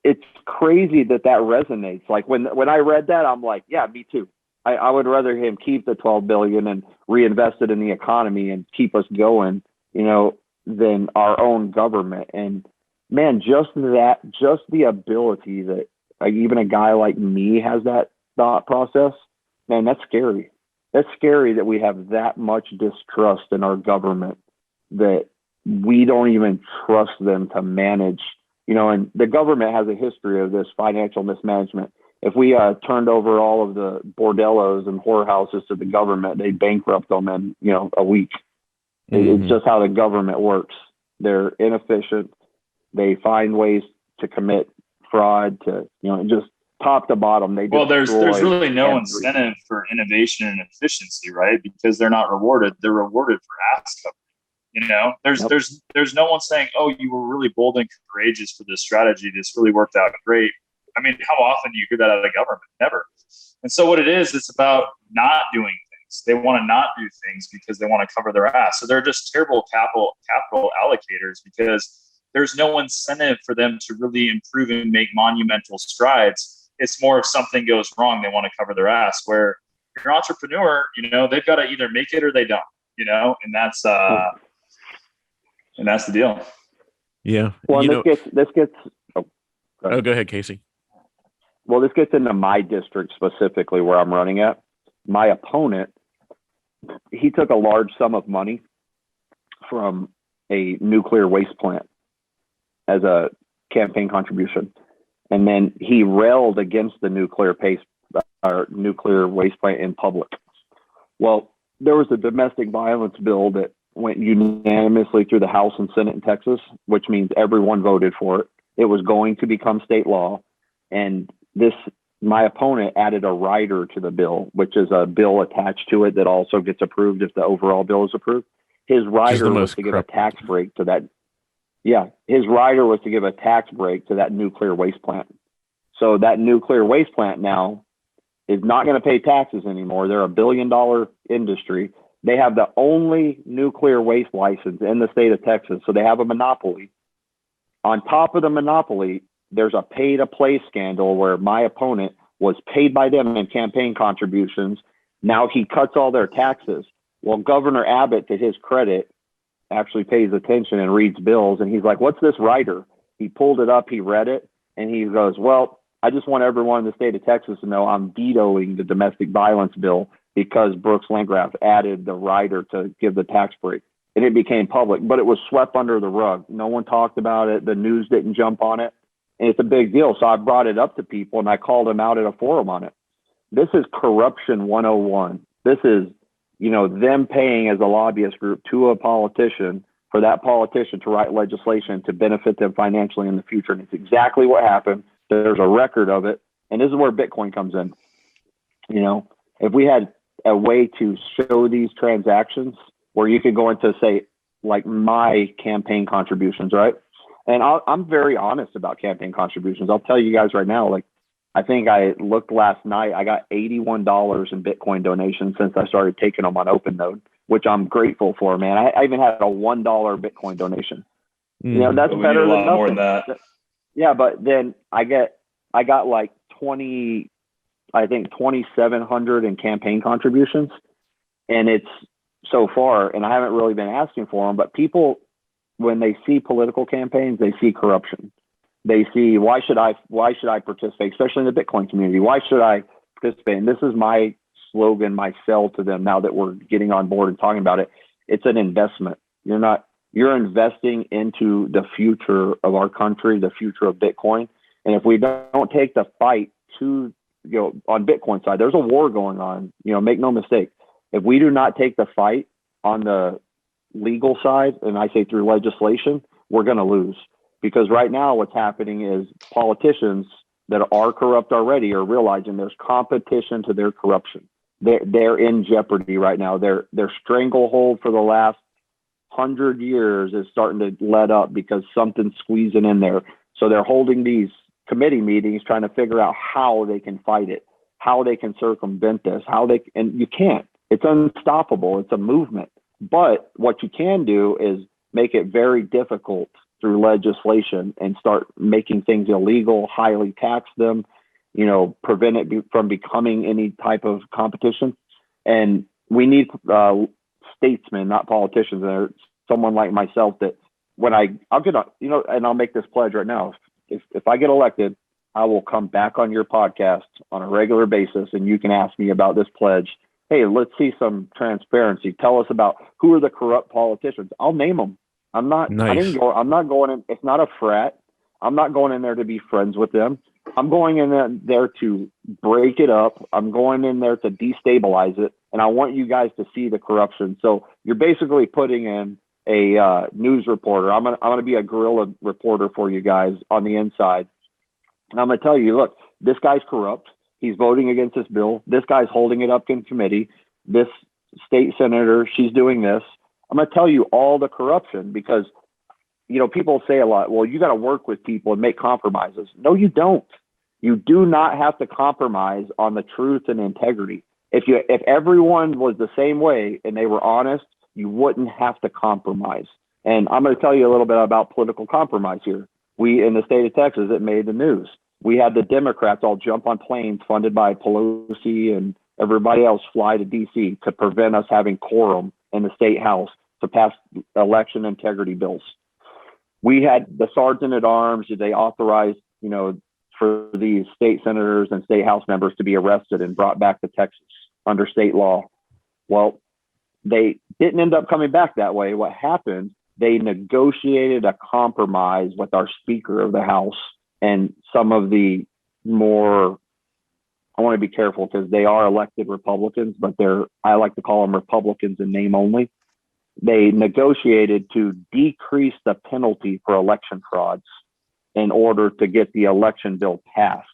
it's crazy that resonates. Like when I read that, I'm like, yeah, me too. I would rather him keep the $12 billion and reinvest it in the economy and keep us going, than our own government. And man, just the ability that even a guy like me has that thought process, man, that's scary. That's scary that we have that much distrust in our government that we don't even trust them to manage, and the government has a history of this financial mismanagement. If we turned over all of the bordellos and whorehouses to the government, they'd bankrupt them in, a week. It's just how the government works. They're inefficient. They find ways to commit fraud, to, just top to bottom. They well, there's really no every incentive for innovation and efficiency, right? Because they're not rewarded. They're rewarded for ass covering. You know, there's no one saying, "Oh, you were really bold and courageous for this strategy. This really worked out great." I mean, how often do you hear that out of the government? Never. And so what it is, it's about not doing things. They want to not do things because they want to cover their ass. So they're just terrible capital allocators because there's no incentive for them to really improve and make monumental strides. It's more if something goes wrong, they want to cover their ass. Where you're an entrepreneur, you know, they've got to either make it or they don't, you know, and that's the deal. Yeah. Well, this gets. Oh, go ahead, Casey. Well, this gets into my district specifically where I'm running at. My opponent, he took a large sum of money from a nuclear waste plant as a campaign contribution. And then he railed against the nuclear waste plant in public. Well, there was a domestic violence bill that went unanimously through the House and Senate in Texas, which means everyone voted for it. It was going to become state law. And my opponent added a rider to the bill, which is a bill attached to it that also gets approved if the overall bill is approved. His rider was to give a tax break to that. Yeah, his rider was to give a tax break to that nuclear waste plant. So that nuclear waste plant now is not going to pay taxes anymore. They're $1 billion industry. They have the only nuclear waste license in the state of Texas. So they have a monopoly. On top of the monopoly, there's a pay-to-play scandal where my opponent was paid by them in campaign contributions. Now he cuts all their taxes. Well, Governor Abbott, to his credit, actually pays attention and reads bills. And he's like, what's this rider? He pulled it up, he read it, and he goes, well, I just want everyone in the state of Texas to know I'm vetoing the domestic violence bill because Brooks Landgraf added the rider to give the tax break. And it became public, but it was swept under the rug. No one talked about it. The news didn't jump on it. And it's a big deal. So I brought it up to people and I called them out at a forum on it. This is corruption 101. This is, them paying as a lobbyist group to a politician for that politician to write legislation to benefit them financially in the future. And it's exactly what happened. There's a record of it. And this is where Bitcoin comes in. If we had a way to show these transactions where you could go into, say, like my campaign contributions, right? And I'm very honest about campaign contributions. I'll tell you guys right now, like, I think I looked last night, I got $81 in Bitcoin donations since I started taking them on OpenNode, which I'm grateful for, man. I even had a $1 Bitcoin donation. That's better than nothing. More than that. Yeah, but then I got like 2,700 in campaign contributions. And it's so far, and I haven't really been asking for them, but people, when they see political campaigns, they see corruption. They see, why should I participate, especially in the Bitcoin community? Why should I participate? And this is my slogan, my sell to them now that we're getting on board and talking about it. It's an investment. You're investing into the future of our country, the future of Bitcoin. And if we don't take the fight to, on Bitcoin side, there's a war going on, make no mistake. If we do not take the fight on the legal side, and I say through legislation, we're going to lose. Because right now what's happening is politicians that are corrupt already are realizing there's competition to their corruption. They're in jeopardy right now. Their stranglehold for the last 100 years is starting to let up because something's squeezing in there. So they're holding these committee meetings trying to figure out how they can fight it, how they can circumvent this, and you can't. It's unstoppable. It's a movement. But what you can do is make it very difficult through legislation and start making things illegal, highly tax them, prevent it from becoming any type of competition. And we need statesmen, not politicians, or someone like myself that when I'll get on, and I'll make this pledge right now. If I get elected, I will come back on your podcast on a regular basis and you can ask me about this pledge. Hey, let's see some transparency. Tell us about who are the corrupt politicians. I'll name them. I'm not going in. It's not a frat. I'm not going in there to be friends with them. I'm going in there to break it up. I'm going in there to destabilize it. And I want you guys to see the corruption. So you're basically putting in a news reporter. I'm going to be a guerrilla reporter for you guys on the inside. And I'm going to tell you, look, this guy's corrupt. He's voting against this bill. This guy's holding it up in committee. This state senator, she's doing this. I'm going to tell you all the corruption because, people say a lot, well, you got to work with people and make compromises. No, you don't. You do not have to compromise on the truth and integrity. If everyone was the same way and they were honest, you wouldn't have to compromise. And I'm going to tell you a little bit about political compromise here. We, in the state of Texas, it made the news. We had the Democrats all jump on planes funded by Pelosi and everybody else fly to D.C. to prevent us having quorum in the state house to pass election integrity bills. We had the sergeant at arms. They authorized, for these state senators and state house members to be arrested and brought back to Texas under state law. Well, they didn't end up coming back that way. What happened, they negotiated a compromise with our Speaker of the House and some of the more, I want to be careful because they are elected Republicans, but I like to call them Republicans in name only. They negotiated to decrease the penalty for election frauds in order to get the election bill passed.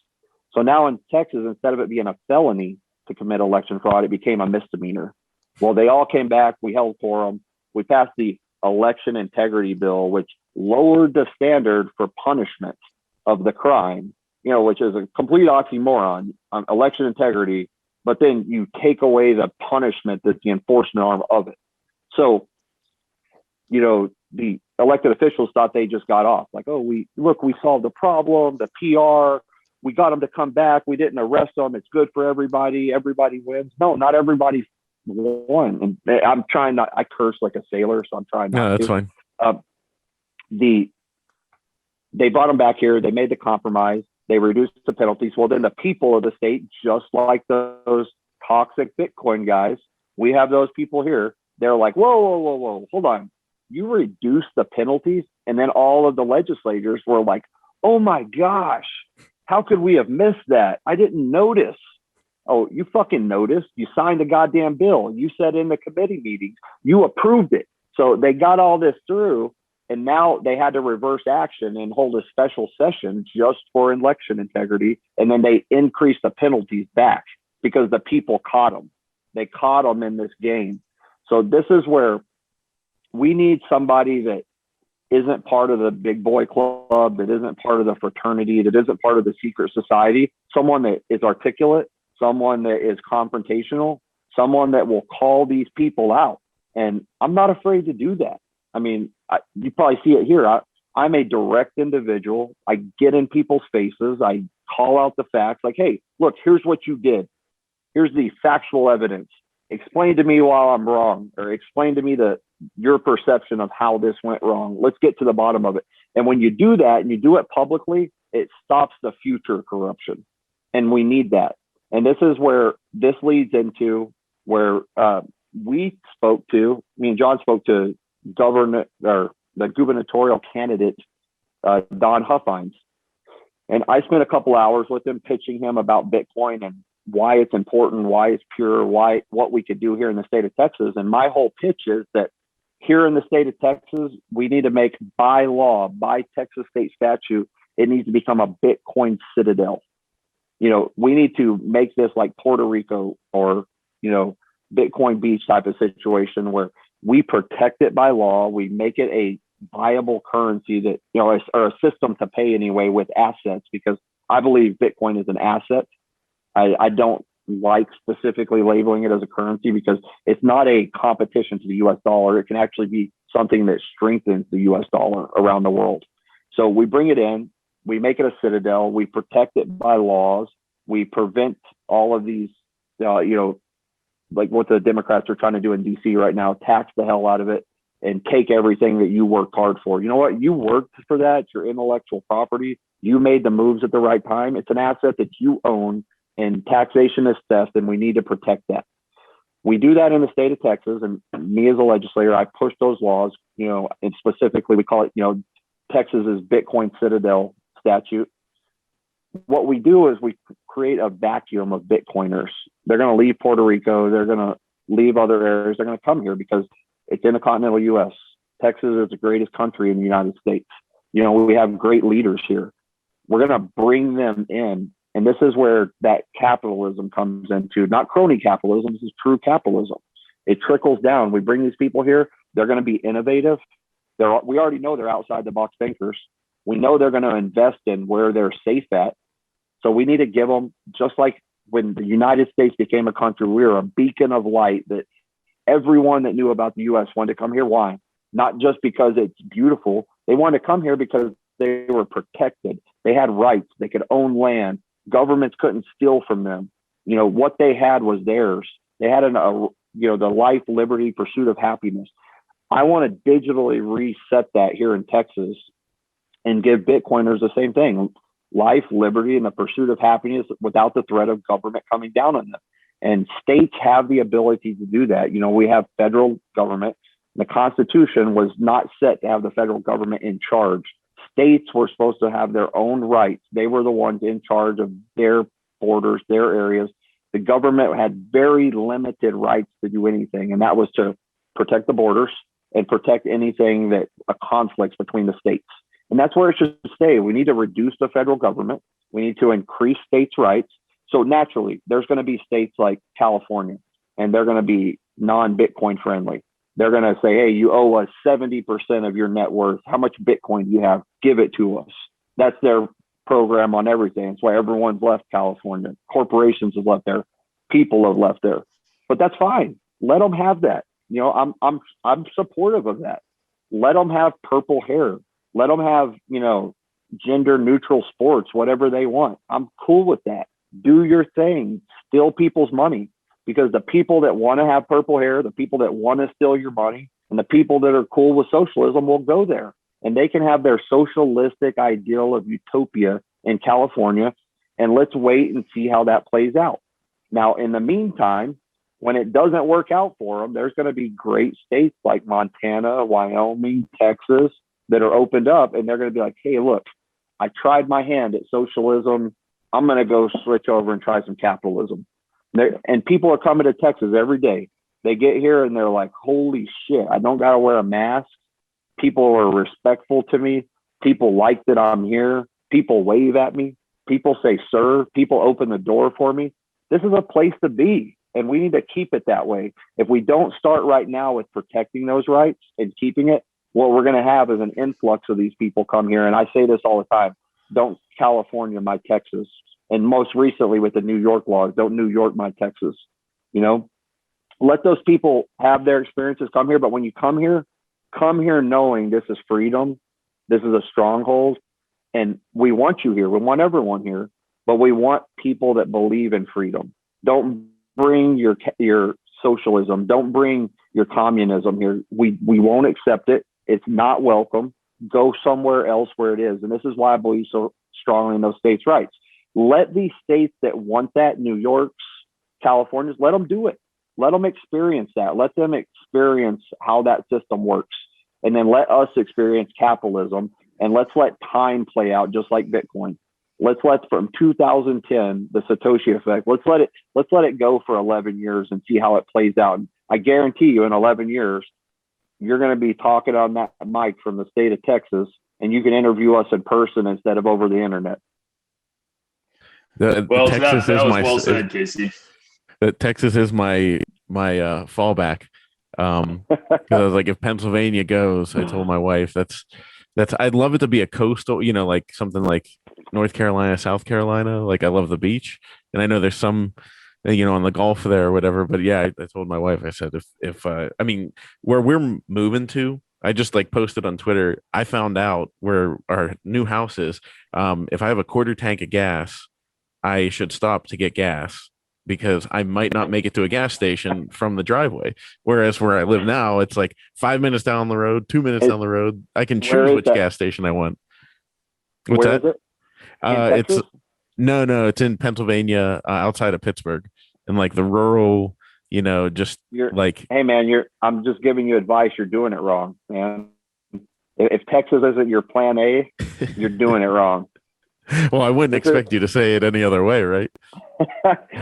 So now in Texas, instead of it being a felony to commit election fraud, it became a misdemeanor. Well, they all came back. We held quorum. We passed the election integrity bill, which lowered the standard for punishment of the crime, which is a complete oxymoron on election integrity, but then you take away the punishment that's the enforcement arm of it. So, the elected officials thought they just got off. Like, we solved the problem, the PR, we got them to come back. We didn't arrest them. It's good for everybody. Everybody wins. No, not everybody won. And I'm trying not, I curse like a sailor, so I'm trying not to. No, that's fine. They brought them back here. They made the compromise. They reduced the penalties. Well, then the people of the state, just like those toxic Bitcoin guys, we have those people here. They're like, whoa, hold on. You reduced the penalties. And then all of the legislators were like, oh my gosh, how could we have missed that? I didn't notice. Oh, you fucking noticed. You signed the goddamn bill. You said in the committee meetings, you approved it. So they got all this through. And now they had to reverse action and hold a special session just for election integrity. And then they increased the penalties back because the people caught them. They caught them in this game. So this is where we need somebody that isn't part of the big boy club, that isn't part of the fraternity, that isn't part of the secret society, someone that is articulate, someone that is confrontational, someone that will call these people out. And I'm not afraid to do that. I mean, you probably see it here. I'm a direct individual. I get in people's faces. I call out the facts like, hey, look, here's what you did. Here's the factual evidence. Explain to me why I'm wrong, or explain to me your perception of how this went wrong. Let's get to the bottom of it. And when you do that and you do it publicly, it stops the future corruption. And we need that. And this is where this leads into where me and John spoke to the gubernatorial candidate, Don Huffines. And I spent a couple hours with him pitching him about Bitcoin and why it's important, why it's pure, what we could do here in the state of Texas. And my whole pitch is that here in the state of Texas, we need to make by law, by Texas state statute, it needs to become a Bitcoin citadel. We need to make this like Puerto Rico or, Bitcoin Beach type of situation where we protect it by law. We make it a viable currency that, or a system to pay anyway with assets, because I believe Bitcoin is an asset. I don't like specifically labeling it as a currency because it's not a competition to the US dollar. It can actually be something that strengthens the US dollar around the world. So we bring it in, we make it a citadel, we protect it by laws, we prevent all of these, like what the Democrats are trying to do in DC right now, tax the hell out of it and take everything that you worked hard for. You know what? You worked for that. It's your intellectual property. You made the moves at the right time. It's an asset that you own, and taxation is theft, and we need to protect that. We do that in the state of Texas, and me as a legislator, I push those laws, and specifically we call it, Texas's Bitcoin Citadel statute. What we do is we create a vacuum of Bitcoiners. They're going to leave Puerto Rico. They're going to leave other areas. They're going to come here because it's in the continental U.S. Texas is the greatest country in the United States. We have great leaders here. We're going to bring them in And this is where that capitalism comes into, not crony capitalism. This is true capitalism. It trickles down. We bring these people here. They're going to be innovative. We already know they're outside the box thinkers. We know they're going to invest in where they're safe at. So we need to give them, just like when the United States became a country, we were a beacon of light that everyone that knew about the U.S. wanted to come here. Why? Not just because it's beautiful. They wanted to come here because they were protected. They had rights. They could own land. Governments couldn't steal from them. What they had was theirs. They had the life, liberty, pursuit of happiness. I want to digitally reset that here in Texas and give Bitcoiners the same thing: life, liberty, and the pursuit of happiness without the threat of government coming down on them. And states have the ability to do that. We have federal government. The Constitution was not set to have the federal government in charge. States were supposed to have their own rights. They were the ones in charge of their borders, their areas. The government had very limited rights to do anything, and that was to protect the borders and protect anything that a conflict between the states. And that's where it should stay. We need to reduce the federal government. We need to increase states' rights. So naturally, there's going to be states like California, and they're going to be non-Bitcoin friendly. They're going to say, hey, you owe us 70% of your net worth. How much Bitcoin do you have? Give it to us. That's their program on everything. That's why everyone's left California. Corporations have left there. People have left there. But that's fine. Let them have that. I'm supportive of that. Let them have purple hair. Let them have, gender neutral sports, whatever they want. I'm cool with that. Do your thing. Steal people's money, because the people that want to have purple hair, the people that want to steal your money, and the people that are cool with socialism will go there, and they can have their socialistic ideal of utopia in California. And let's wait and see how that plays out. Now, in the meantime, when it doesn't work out for them, there's going to be great states like Montana, Wyoming, Texas that are opened up, and they're going to be like, hey, look, I tried my hand at socialism. I'm going to go switch over and try some capitalism. And people are coming to Texas every day. They get here and they're like, holy shit, I don't got to wear a mask. People are respectful to me. People like that I'm here. People wave at me. People say, sir. People open the door for me. This is a place to be, and we need to keep it that way. If we don't start right now with protecting those rights and keeping it, what we're going to have is an influx of these people come here. And I say this all the time: don't California my Texas. And most recently with the New York laws, don't New York my Texas. Let those people have their experiences, come here. But when you come here knowing this is freedom, this is a stronghold, and we want you here. We want everyone here, but we want people that believe in freedom. Don't bring your socialism. Don't bring your communism here. We won't accept it. It's not welcome. Go somewhere else where it is. And this is why I believe so strongly in those states' rights. Let these states that want that, New York's, California's, let them do it. Let them experience that. Let them experience how that system works. And then let us experience capitalism, and let's let time play out just like Bitcoin. Let's let from 2010, the Satoshi effect, let's let it go for 11 years and see how it plays out. And I guarantee you in 11 years, you're going to be talking on that mic from the state of Texas, and you can interview us in person instead of over the internet. That was well said, Casey. Texas is my fallback. Because I was like, if Pennsylvania goes, I told my wife that's I'd love it to be a coastal, like something like North Carolina, South Carolina. Like I love the beach, and I know there's some, on the Gulf there or whatever. But yeah, I told my wife, I said if I mean where we're moving to, I just like posted on Twitter. I found out where our new house is. If I have a quarter tank of gas, I should stop to get gas, because I might not make it to a gas station from the driveway. Whereas where I live now, it's like 5 minutes down the road, 2 minutes down the road. I can choose which gas station I want. What's that? Is it? It's no, it's in Pennsylvania, outside of Pittsburgh, and like the rural, hey man, I'm just giving you advice. You're doing it wrong, man. If Texas isn't your plan A, you're doing it wrong. Well, I wouldn't expect you to say it any other way, right?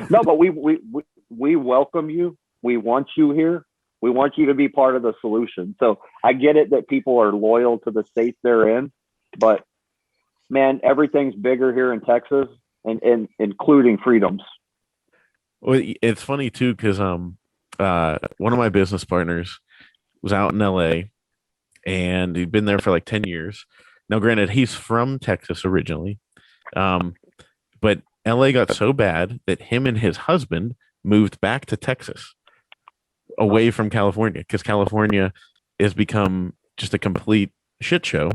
No, but we welcome you. We want you here. We want you to be part of the solution. So I get it that people are loyal to the states they're in, but man, everything's bigger here in Texas. and including freedoms. Well, it's funny too because one of my business partners was out in LA and he'd been there for like 10 years. Now, granted, he's from Texas originally, but LA got so bad that him and his husband moved back to Texas away from California because California has become just a complete shit show.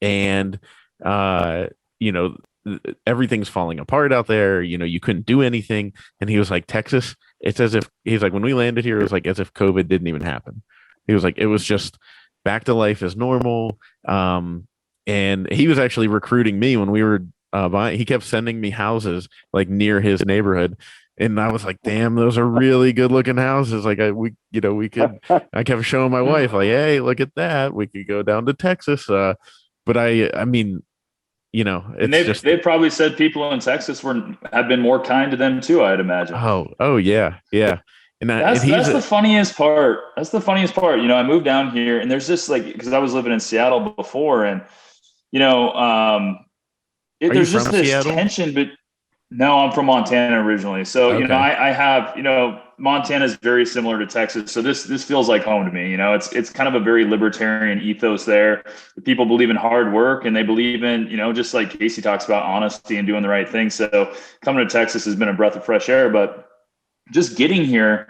And, you know, everything's falling apart out there. You know, you couldn't do anything. And he was like, Texas, it's as if he's like, when we landed here, it was like as if COVID didn't even happen. He was like, it was just back to life as normal. And he was actually recruiting me when we were buying. He kept sending me houses like near his neighborhood. And I was like, damn, those are really good looking houses. Like we could, I kept showing my wife like, hey, look at that. We could go down to Texas. But I mean, you know, it's they probably said people in Texas have been more kind to them too, I'd imagine. Oh yeah. And that's the funniest part. That's the funniest part. You know, I moved down here and there's just like, because I was living in Seattle before, and you know, there's just this Seattle? Tension, but no, I'm from Montana originally. So, okay. You know, I have, you know, Montana is very similar to Texas. So this feels like home to me. You know, it's kind of a very libertarian ethos there. People believe in hard work and they believe in, you know, just like Casey talks about, honesty and doing the right thing. So coming to Texas has been a breath of fresh air, but just getting here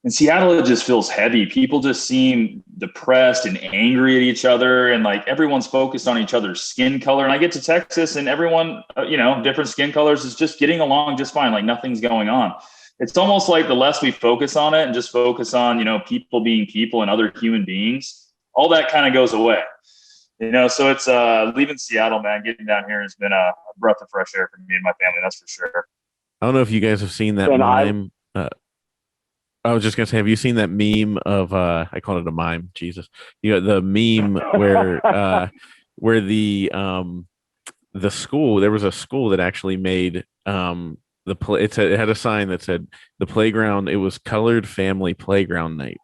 in Seattle, it just feels heavy. People just seem depressed and angry at each other. And like everyone's focused on each other's skin color. And I get to Texas and everyone, you know, different skin colors is just getting along just fine. Like nothing's going on. It's almost like the less we focus on it and just focus on, you know, people being people and other human beings, all that kind of goes away. You know, so it's leaving Seattle, man, getting down here has been a breath of fresh air for me and my family. That's for sure. I don't know if you guys have seen that mime. I was just gonna say, have you seen that meme of I call it a mime, Jesus. You know, the meme where the school, there was a school that actually made it had a sign that said the playground, it was colored family playground night.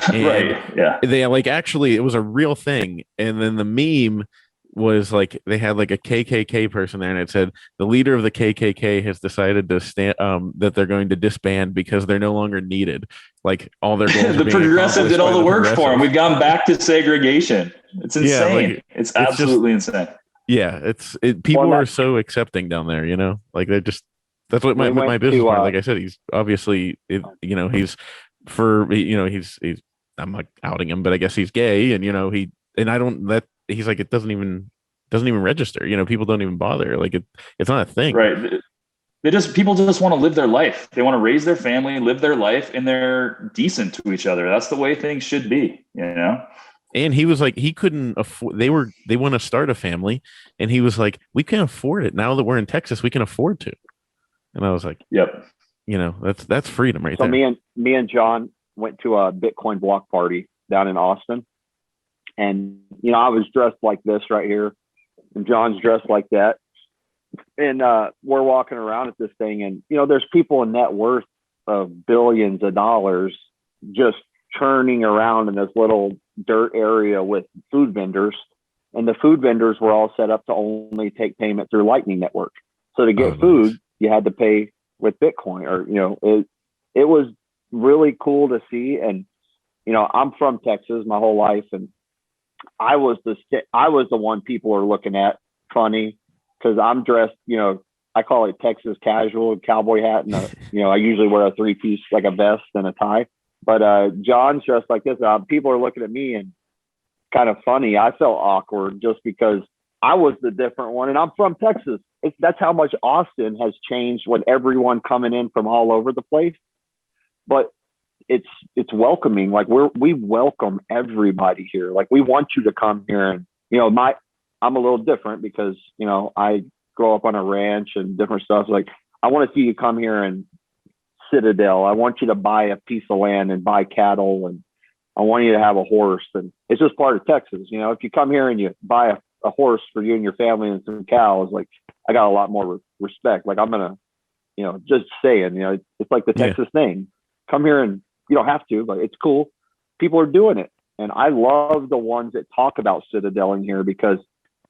Right. Yeah. They like actually it was a real thing. And then the meme was like they had like a KKK person there, and it said the leader of the KKK has decided to stand that they're going to disband because they're no longer needed. Like all their goals. The progressive did all the work for them. We've gone back to segregation. It's insane. Yeah, like, it's absolutely insane. Yeah, people are so accepting down there. You know, like they're just that's what my business partner. Like I said, he's obviously you know he's I'm not outing him, but I guess he's gay, and you know he's like, it doesn't even register. You know, people don't even bother. Like it's not a thing. Right. People just want to live their life. They want to raise their family, live their life, and they're decent to each other. That's the way things should be, you know? And he was like, he couldn't afford, they want to start a family. And he was like, we can afford it. Now that we're in Texas, we can afford to. And I was like, yep. You know, that's freedom right there. So me and John went to a Bitcoin block party down in Austin. And, you know, I was dressed like this right here, and John's dressed like that. And we're walking around at this thing, and, you know, there's people in net worth of billions of dollars just churning around in this little dirt area with food vendors. And the food vendors were all set up to only take payment through Lightning Network. So to get food, you had to pay with Bitcoin, or, you know, it was really cool to see. And, you know, I'm from Texas my whole life, and I was the one people are looking at funny because I'm dressed, you know, I call it Texas casual, cowboy hat, and you know, I usually wear a 3-piece, like a vest and a tie. But John's dressed like this. People are looking at me and kind of funny. I felt awkward just because I was the different one, and I'm from Texas. That's how much Austin has changed with everyone coming in from all over the place. But it's welcoming. Like we welcome everybody here. Like we want you to come here, and you know, I'm a little different because, you know, I grow up on a ranch and different stuff. Like I want to see you come here and Citadel. I want you to buy a piece of land and buy cattle, and I want you to have a horse. And it's just part of Texas. You know, if you come here and you buy a horse for you and your family and some cows, like I got a lot more respect. Like I'm gonna, you know, just saying, you know, it's like the Texas thing. Come here, and you don't have to, but it's cool. People are doing it. And I love the ones that talk about Citadel in here because,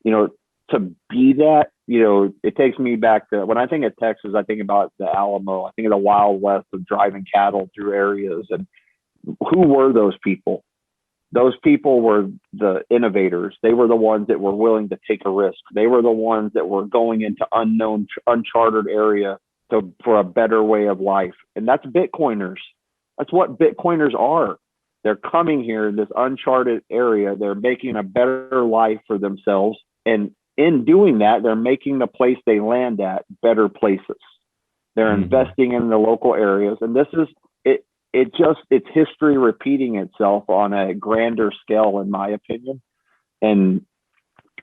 you know, to be that, it takes me back to when I think of Texas, I think about the Alamo. I think of the Wild West of driving cattle through areas. And who were those people? Those people were the innovators. They were the ones that were willing to take a risk. They were the ones that were going into unknown, uncharted area for a better way of life. And that's Bitcoiners. That's what Bitcoiners are. They're coming here in this uncharted area. They're making a better life for themselves. And in doing that, they're making the place they land at better places. They're investing in the local areas. And this is, it's history repeating itself on a grander scale, in my opinion. And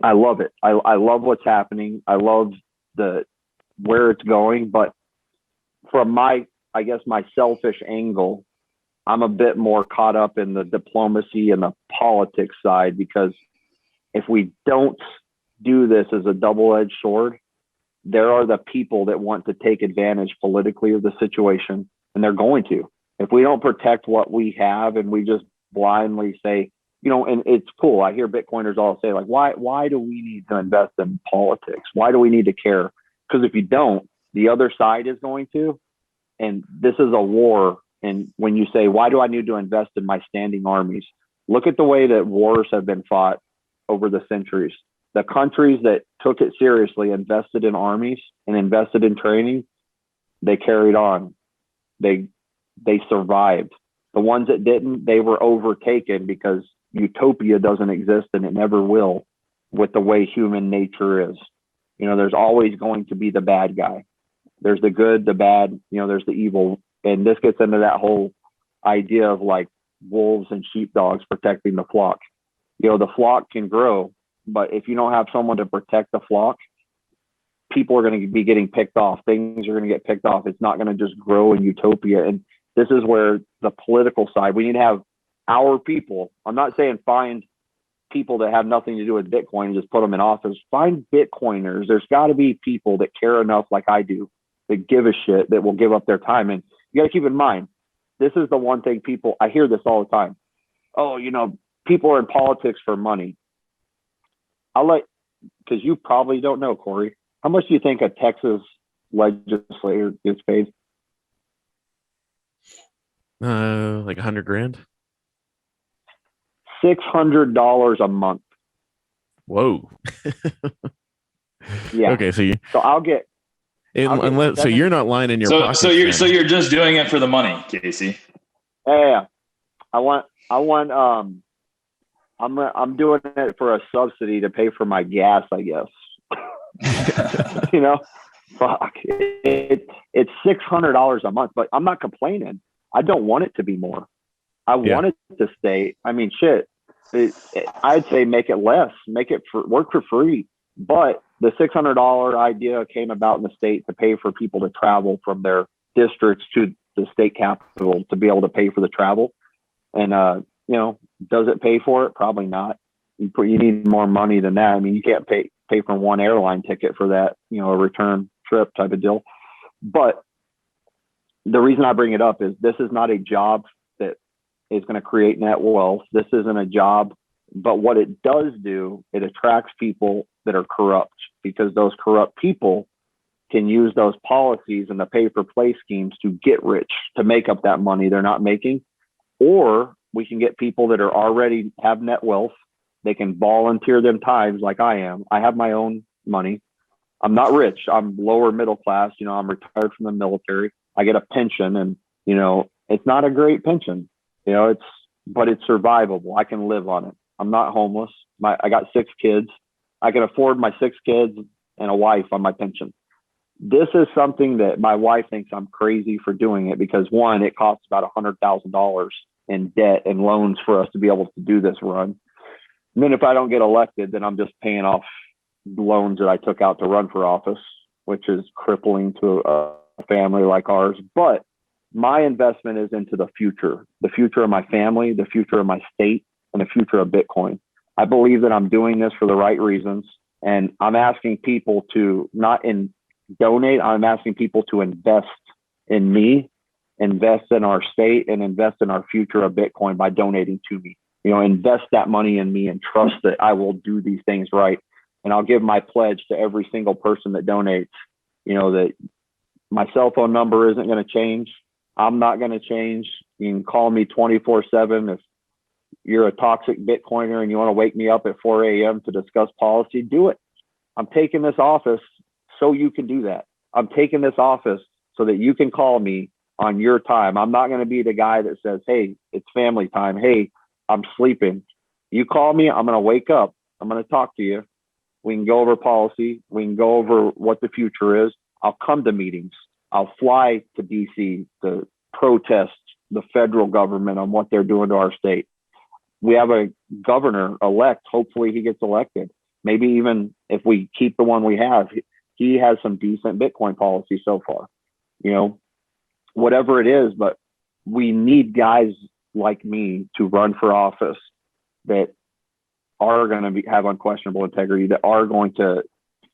I love it. I love what's happening. I love where it's going. But from my selfish angle, I'm a bit more caught up in the diplomacy and the politics side, because if we don't do this as a double-edged sword, there are the people that want to take advantage politically of the situation, and they're going to. If we don't protect what we have and we just blindly say, and it's cool. I hear Bitcoiners all say, like, why do we need to invest in politics? Why do we need to care? Because if you don't, the other side is going to. And this is a war. And when you say, why do I need to invest in my standing armies? Look at the way that wars have been fought over the centuries. The countries that took it seriously, invested in armies and invested in training, they carried on. They survived. The ones that didn't, they were overtaken, because utopia doesn't exist, and it never will, with the way human nature is. There's always going to be the bad guy. There's the good, the bad, there's the evil. And this gets into that whole idea of like wolves and sheepdogs protecting the flock. The flock can grow, but if you don't have someone to protect the flock, people are going to be getting picked off. Things are going to get picked off. It's not going to just grow in utopia. And this is where the political side, we need to have our people. I'm not saying find people that have nothing to do with Bitcoin and just put them in office. Find Bitcoiners. There's got to be people that care enough, like I do, that give a shit, that will give up their time. And you got to keep in mind, this is the one thing I hear this all the time. Oh, people are in politics for money. Because you probably don't know, Cory, how much do you think a Texas legislator gets paid? Like $100,000. $600 a month. Whoa. Yeah. Okay, so I'll get. So you're not lining your pockets. So you're just doing it for the money, Casey. Yeah. I'm doing it for a subsidy to pay for my gas, I guess. Fuck. It's $600 a month, but I'm not complaining. I don't want it to be more. I want it to stay. I mean, shit. I'd say make it less. Make it work for free. But the $600 idea came about in the state to pay for people to travel from their districts to the state capital to be able to pay for the travel. And does it pay for it? Probably not. You need more money than that. I mean, you can't pay for one airline ticket for that, a return trip type of deal. But the reason I bring it up is this is not a job that is going to create net wealth. This isn't a job, but what it does do, it attracts people that are corrupt, because those corrupt people can use those policies and the pay-for-play schemes to get rich, to make up that money they're not making. Or we can get people that are already have net wealth. They can volunteer them times like I am. I have my own money. I'm not rich. I'm lower middle class. I'm retired from the military. I get a pension, and, it's not a great pension, but it's survivable. I can live on it. I'm not homeless. I got 6 kids. I can afford my 6 kids and a wife on my pension. This is something that my wife thinks I'm crazy for doing it, because one, it costs about $100,000 in debt and loans for us to be able to do this run. And then if I don't get elected, then I'm just paying off loans that I took out to run for office, which is crippling to a family like ours. But my investment is into the future of my family, the future of my state, and the future of Bitcoin. I believe that I'm doing this for the right reasons. And I'm asking people to donate. I'm asking people to invest in me, invest in our state, and invest in our future of Bitcoin by donating to me. Invest that money in me and trust that I will do these things right. and I'll give my pledge to every single person that donates, that my cell phone number isn't going to change. I'm not going to change. You can call me 24/7. If you're a toxic Bitcoiner and you want to wake me up at 4 a.m. to discuss policy, do it. I'm taking this office so you can do that. I'm taking this office so that you can call me on your time. I'm not going to be the guy that says, hey, it's family time. Hey, I'm sleeping. You call me, I'm going to wake up. I'm going to talk to you. We can go over policy. We can go over what the future is. I'll come to meetings. I'll fly to DC to protest the federal government on what they're doing to our state. We have a governor elect. Hopefully he gets elected. Maybe even if we keep the one we have, he has some decent Bitcoin policy so far, whatever it is. But we need guys like me to run for office that are going to have unquestionable integrity, that are going to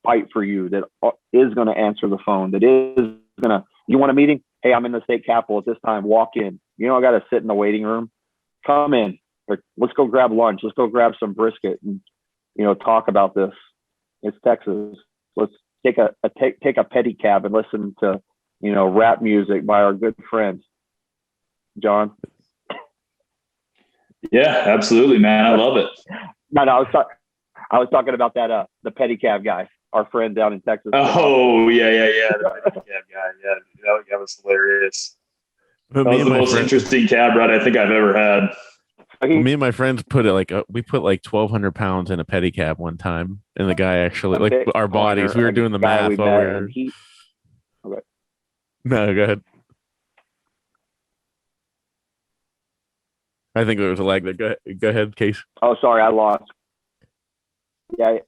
fight for you, that is going to answer the phone, that is going to, you want a meeting? Hey, I'm in the state capitol at this time. Walk in. I got to sit in the waiting room. Come in. Or let's go grab lunch. Let's go grab some brisket and, talk about this. It's Texas. Let's take a pedicab and listen to, rap music by our good friends. John. Yeah, absolutely, man. I love it. No, I was talking about that, the pedicab guy, our friend down in Texas. Oh, yeah. The pedicab guy. Yeah, that was hilarious. That was the most interesting cab ride I think I've ever had. Well, me and my friends put it we put 1,200 pounds in a pedicab one time, and the guy actually our bodies. We were doing the math while we were. Okay. No, go ahead. I think there was a lag there. Go ahead, Case. Oh, sorry, I lost. Yeah.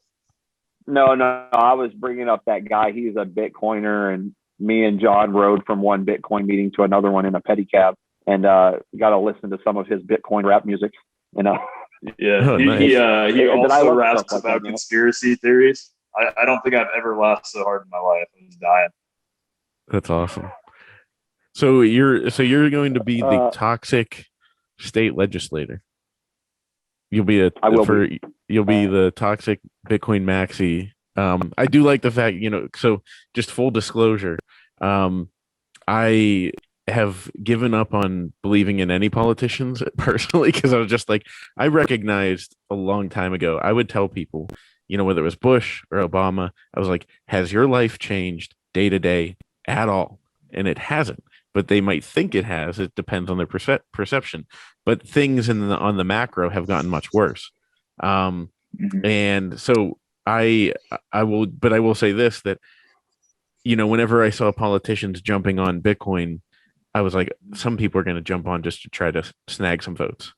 No, I was bringing up that guy. He's a Bitcoiner, and me and John rode from one Bitcoin meeting to another one in a pedicab, and got to listen to some of his Bitcoin rap music. Yeah, nice. he also raps about conspiracy theories. I don't think I've ever laughed so hard in my life. I was dying. That's awesome. So you're going to be the toxic state legislator. You'll be you'll be the toxic Bitcoin maxi. I do like the fact, so just full disclosure, I have given up on believing in any politicians personally, because I was just I recognized a long time ago, I would tell people, whether it was Bush or Obama, I was like, has your life changed day to day at all? And it hasn't, but they might think it has. It depends on their perception. But things on the macro have gotten much worse. And so I will say this, that, whenever I saw politicians jumping on Bitcoin, I was like, some people are going to jump on just to try to snag some votes.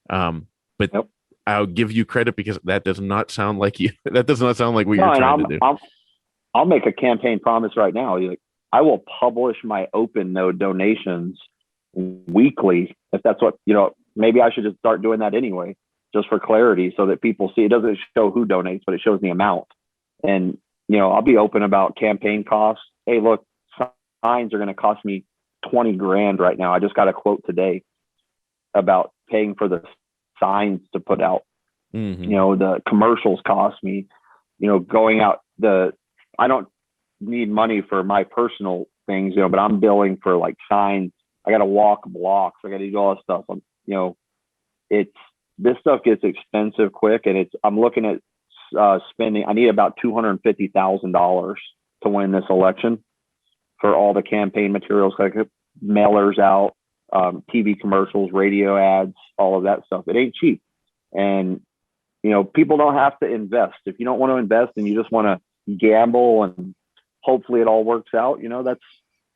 But Yep. I'll give you credit, because that does not sound like you. That does not sound like what you're trying to do. I'll make a campaign promise right now. I will publish my open node donations weekly. If that's what, maybe I should just start doing that anyway, just for clarity, so that people see. It doesn't show who donates, but it shows the amount. And, I'll be open about campaign costs. Hey, look, signs are going to cost me 20 grand right now. I just got a quote today about paying for the signs to put out. The commercials cost me, going out I don't need money for my personal things, but I'm billing for signs. I got to walk blocks. I got to do all this stuff. This stuff gets expensive quick, and I'm looking at spending. I need about $250,000 to win this election for all the campaign materials, like mailers out, TV commercials, radio ads, all of that stuff. It ain't cheap. And, people don't have to invest. If you don't want to invest and you just want to gamble and hopefully it all works out, that's,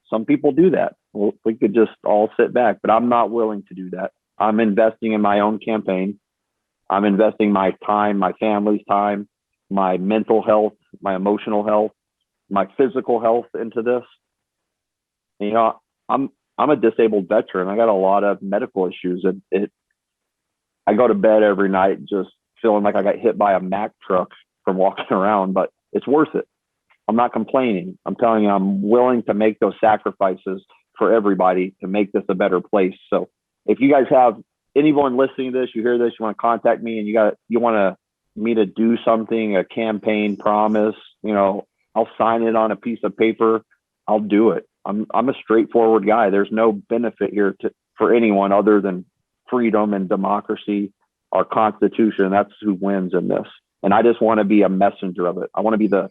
some people do that. Well, we could just all sit back, but I'm not willing to do that. I'm investing in my own campaign. I'm investing my time, my family's time, my mental health, my emotional health, my physical health into this. I'm a disabled veteran. I got a lot of medical issues. I go to bed every night just feeling like I got hit by a Mack truck from walking around, but it's worth it. I'm not complaining. I'm telling you, I'm willing to make those sacrifices for everybody to make this a better place. So if you guys have anyone listening to this, you hear this, you want to contact me, and you want to me to do something, a campaign promise, I'll sign it on a piece of paper. I'll do it. I'm a straightforward guy. There's no benefit here for anyone other than freedom and democracy, our Constitution. That's who wins in this. And I just want to be a messenger of it. I want to be the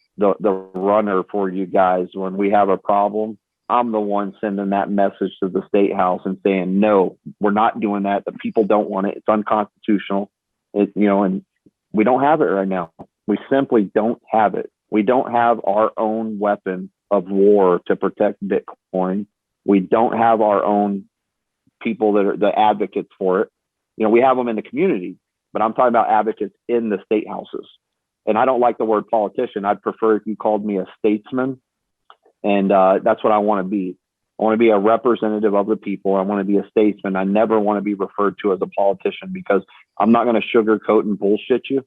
runner for you guys. When we have a problem, I'm the one sending that message to the state house and saying, no, we're not doing that. The people don't want it. It's unconstitutional. And we don't have it right now. We simply don't have it. We don't have our own weapon of war to protect Bitcoin. We don't have our own people that are the advocates for it. We have them in the community, but I'm talking about advocates in the state houses. And I don't like the word politician. I'd prefer if you called me a statesman. And that's what I want to be. I want to be a representative of the people. I want to be a statesman. I never want to be referred to as a politician, because I'm not going to sugarcoat and bullshit you.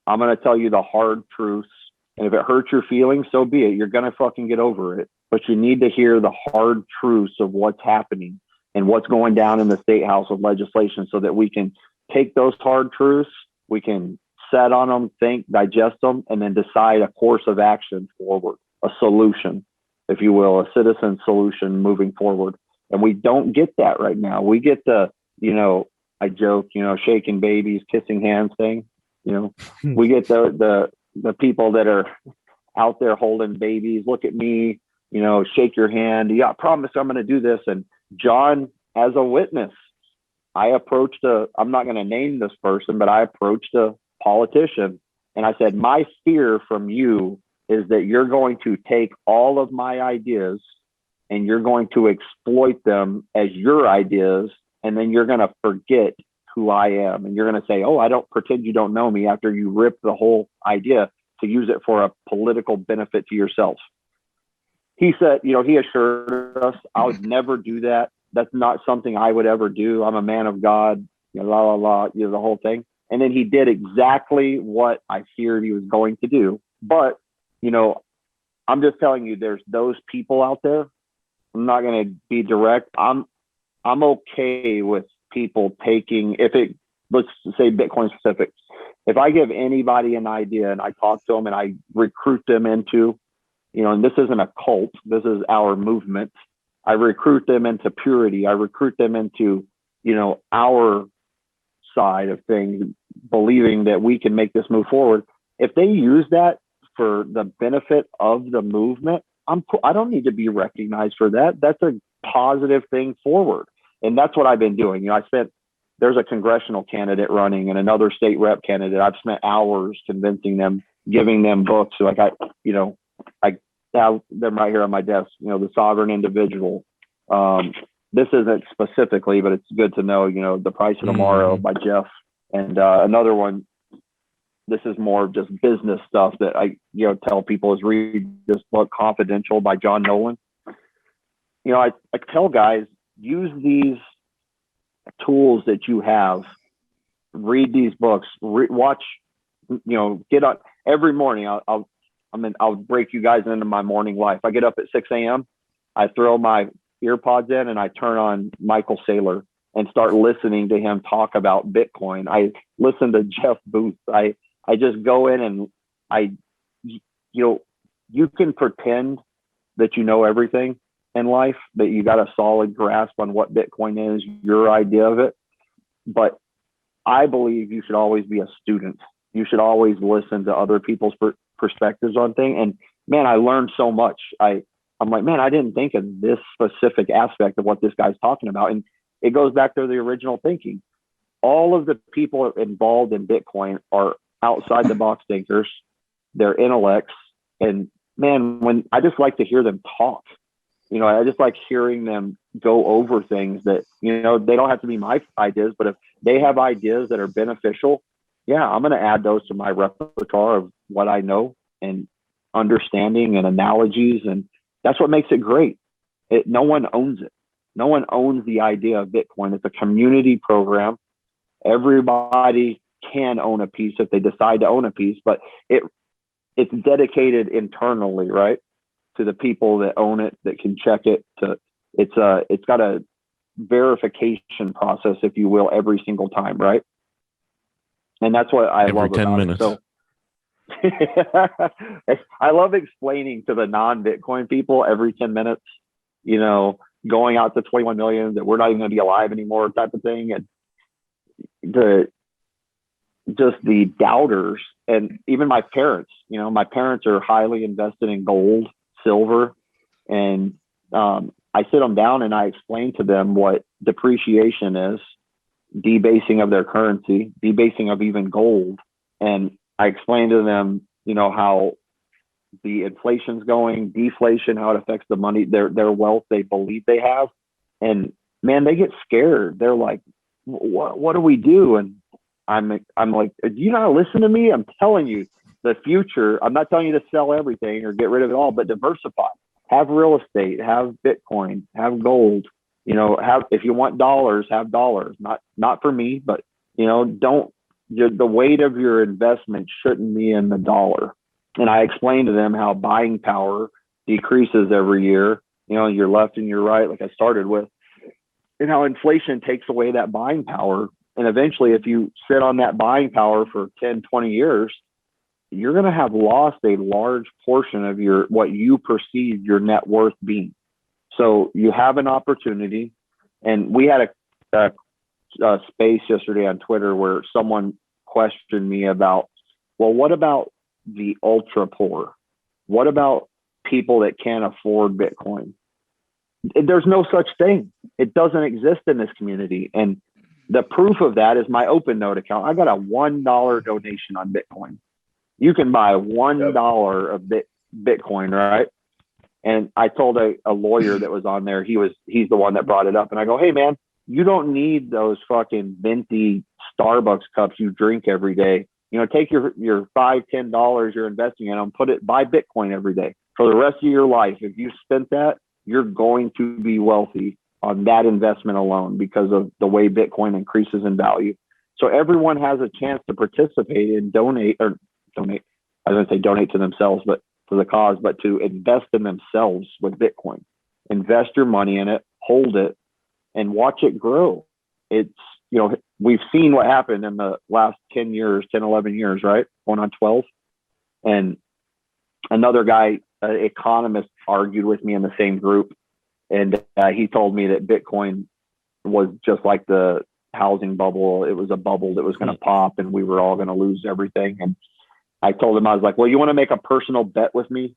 I'm going to tell you the hard truths. And if it hurts your feelings, so be it. You're going to fucking get over it. But you need to hear the hard truths of what's happening and what's going down in the state house of legislation, so that we can take those hard truths, we can set on them, think, digest them, and then decide a course of action forward, a solution, if you will, a citizen solution moving forward. And we don't get that right now. We get the, I joke, shaking babies, kissing hands thing. We get the people that are out there holding babies. Look at me, shake your hand. Yeah, I promise I'm going to do this. And John, as a witness, I'm not going to name this person, but I approached a politician and I said, my fear from you is that you're going to take all of my ideas and you're going to exploit them as your ideas. And then you're going to forget who I am. And you're going to say, oh, I don't pretend you don't know me, after you rip the whole idea to use it for a political benefit to yourself. He said, he assured us, I would never do that. That's not something I would ever do. I'm a man of God, the whole thing. And then he did exactly what I feared he was going to do. But, I'm just telling you, there's those people out there. I'm not going to be direct. I'm okay with people taking, let's say Bitcoin specific. If I give anybody an idea and I talk to them and I recruit them into, and this isn't a cult, this is our movement. I recruit them into purity. I recruit them into, our side of things, believing that we can make this move forward. If they use that for the benefit of the movement, I don't need to be recognized for that. That's a positive thing forward. And that's what I've been doing. There's a congressional candidate running and another state rep candidate. I've spent hours convincing them, giving them books. Like I have them right here on my desk, The Sovereign Individual. This isn't specifically, but it's good to know, The Price of Tomorrow by Jeff. And another one, this is more of just business stuff that I, tell people, is read this book, Confidential by John Nolan. I tell guys, use these tools that you have, read these books, watch, get on every morning. I'll break you guys into my morning life. I get up at 6 a.m. I throw my ear pods in and I turn on Michael Saylor and start listening to him talk about Bitcoin. I listen to Jeff Booth. I just go in and you can pretend that you know everything in life, that you got a solid grasp on what Bitcoin is, your idea of it. But I believe you should always be a student. You should always listen to other people's perspectives on things. And man, I learned so much. I'm like, man, I didn't think of this specific aspect of what this guy's talking about. And it goes back to the original thinking. All of the people involved in Bitcoin are outside the box thinkers. They're intellects. And man, when I just like to hear them talk, I just like hearing them go over things that, they don't have to be my ideas, but if they have ideas that are beneficial, yeah, I'm going to add those to my repertoire of what I know and understanding and analogies. And that's what makes it great. No one owns it. No one owns the idea of Bitcoin. It's a community program. Everybody can own a piece if they decide to own a piece, but it's dedicated internally, right, to the people that own it, that can check it. It's got a verification process, if you will, every single time, right? And that's what I love about 10 minutes. it. So I love explaining to the non-Bitcoin people every 10 minutes, going out to 21 million that we're not even going to be alive anymore type of thing. And the doubters, and even my parents, my parents are highly invested in gold, silver. And I sit them down and I explain to them what depreciation is, debasing of their currency, debasing of even gold. And I explain to them, how the inflation's going, deflation, how it affects the money, their wealth they believe they have. And man, they get scared. They're like, what do we do? And I'm like, do you not listen to me? I'm telling you the future. I'm not telling you to sell everything or get rid of it all, but diversify. Have real estate, have Bitcoin, have gold, if you want dollars, have dollars, not for me, but the weight of your investment shouldn't be in the dollar. And I explained to them how buying power decreases every year, your left and your right, like I started with, and how inflation takes away that buying power. And eventually, if you sit on that buying power for 10, 20 years, you're going to have lost a large portion of what you perceive your net worth being. So you have an opportunity. And we had a space yesterday on Twitter where someone questioned me about, well, what about the ultra poor? What about people that can't afford Bitcoin? There's no such thing. It doesn't exist in this community. And the proof of that is my OpenNote account. I got a $1 donation on Bitcoin. You can buy $1 of Bitcoin, right? And I told a lawyer that was on there, he's the one that brought it up. And I go, hey man, you don't need those fucking venti Starbucks cups you drink every day. Take your $5, $10 you're investing in them, buy Bitcoin every day for the rest of your life. If you spent that, you're going to be wealthy on that investment alone because of the way Bitcoin increases in value. So everyone has a chance to participate and donate. I was going to say donate to themselves, but for the cause, but to invest in themselves with Bitcoin. Invest your money in it, hold it, and watch it grow. It's, we've seen what happened in the last 10 years, 10, 11 years, right? Going on 12. And another guy, an economist, argued with me in the same group. And he told me that Bitcoin was just like the housing bubble. It was a bubble that was going to pop and we were all going to lose everything. And I told him, I was like, well, you want to make a personal bet with me?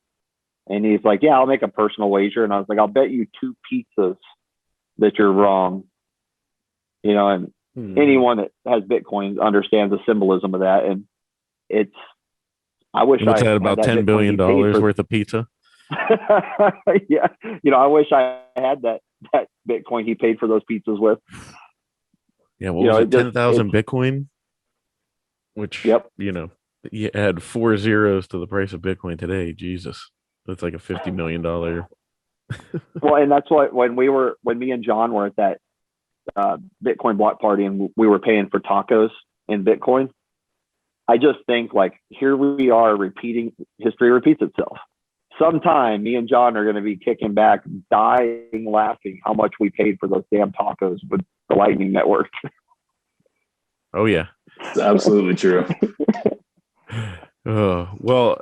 And he's like, yeah, I'll make a personal wager. And I was like, I'll bet you 2 pizzas that you're wrong. And anyone that has Bitcoin understands the symbolism of that. And I wish What's I that, about $10 billion worth of pizza? Yeah. I wish I had that Bitcoin he paid for those pizzas with. Yeah. What was it? 10,000 Bitcoin? Which, yep. You add 4 zeros to the price of Bitcoin today. Jesus. That's like a $50 million. Well, and that's why when me and John were at that Bitcoin block party and we were paying for tacos in Bitcoin, I just think like, here we are history repeats itself. Sometime me and John are going to be kicking back, dying, laughing how much we paid for those damn tacos with the Lightning Network. Oh yeah. It's absolutely true. Well,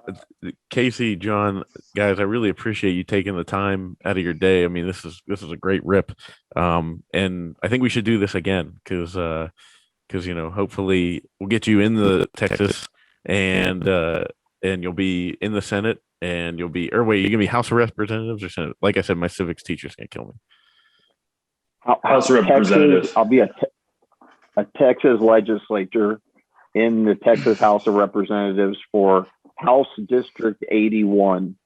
Casey, John, guys, I really appreciate you taking the time out of your day. I mean, this is a great rip. And I think we should do this again because hopefully we'll get you in the Texas and you'll be in the Senate and you're gonna be House of Representatives or Senate. Like I said, my civics teacher's gonna kill me. House of Representatives. I'll be a Texas legislature in the Texas House of Representatives for House District 81.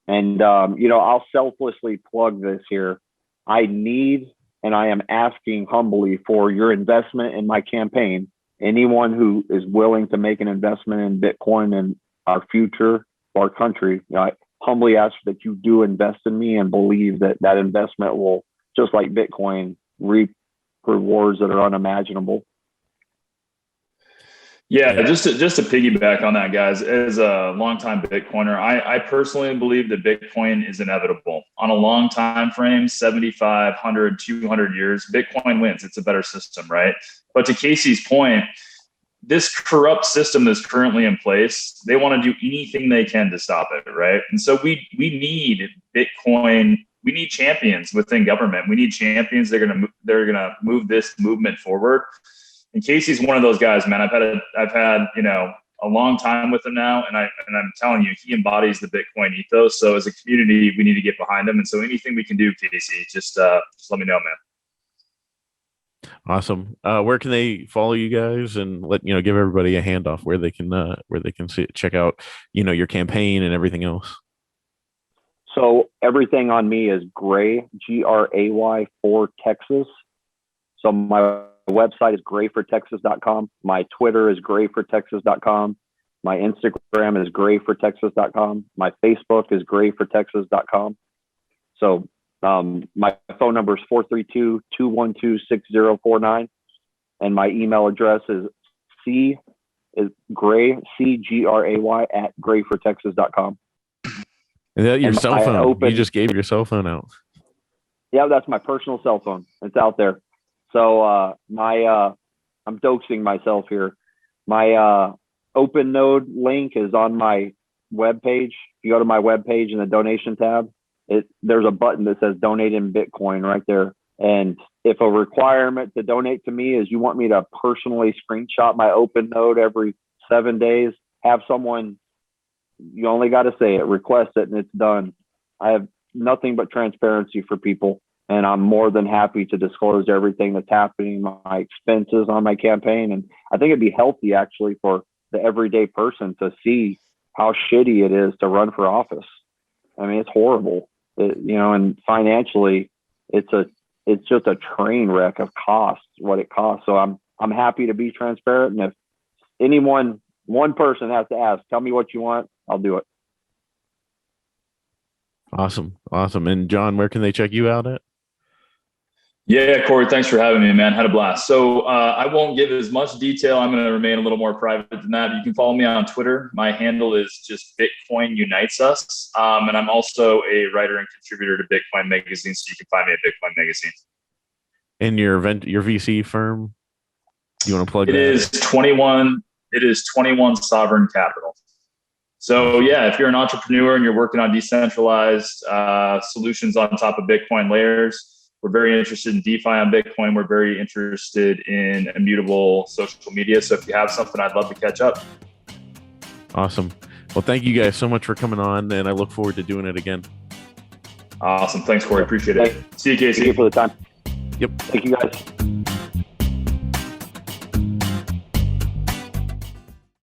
And, I'll selflessly plug this here. I need, and I am asking humbly for your investment in my campaign. Anyone who is willing to make an investment in Bitcoin and our future, our country, I humbly ask that you do invest in me and believe that investment will, just like Bitcoin, reap rewards that are unimaginable. Yeah, just to piggyback on that, guys, as a longtime Bitcoiner, I personally believe that Bitcoin is inevitable. On a long time frame, 75, 100, 200 years, Bitcoin wins. It's a better system, right? But to Casey's point, this corrupt system that's currently in place, they want to do anything they can to stop it, right? And so we need Bitcoin. We need champions within government. We need champions that are gonna move this movement forward. And Casey's one of those guys, man. I've had a long time with him now, and I'm telling you, he embodies the Bitcoin ethos. So as a community, we need to get behind him. And so anything we can do, Casey, just let me know, man. Awesome. Where can they follow you guys, and give everybody a handoff where they can check out your campaign and everything else? So everything on me is Gray, Gray for Texas. So my website is grayfortexas.com. My Twitter is grayfortexas.com. My Instagram is grayfortexas.com. My Facebook is grayfortexas.com. So my phone number is 432-212-6049. And my email address is Gray, CGRAY at grayfortexas.com. Is that your cell phone? You just gave your cell phone out. Yeah, that's my personal cell phone. It's out there. So I'm doxing myself here. My open node link is on my webpage. If you go to my webpage in the donation tab, there's a button that says donate in Bitcoin right there. And if a requirement to donate to me is you want me to personally screenshot my open node every 7 days, have someone, you only got to say it, request it, and it's done. I have nothing but transparency for people, and I'm more than happy to disclose everything that's happening, my expenses on my campaign. And I think it'd be healthy actually for the everyday person to see how shitty it is to run for office. I mean, it's horrible, and financially it's just a train wreck of costs, what it costs. So I'm happy to be transparent. And if one person has to ask, tell me what you want, I'll do it. Awesome. And John, where can they check you out at? Yeah, Cory, thanks for having me, man. Had a blast. So I won't give as much detail. I'm going to remain a little more private than that. You can follow me on Twitter. My handle is just Bitcoin Unites Us. And I'm also a writer and contributor to Bitcoin Magazine. So you can find me at Bitcoin Magazine. And your VC firm, you want to plug that? It is 21 Sovereign Capital. So yeah, if you're an entrepreneur and you're working on decentralized solutions on top of Bitcoin layers, we're very interested in DeFi on Bitcoin. We're very interested in immutable social media. So if you have something, I'd love to catch up. Awesome. Well, thank you guys so much for coming on, and I look forward to doing it again. Awesome. Thanks, Cory. Appreciate it. See you, Casey. Thank you for the time. Yep. Thank you, guys.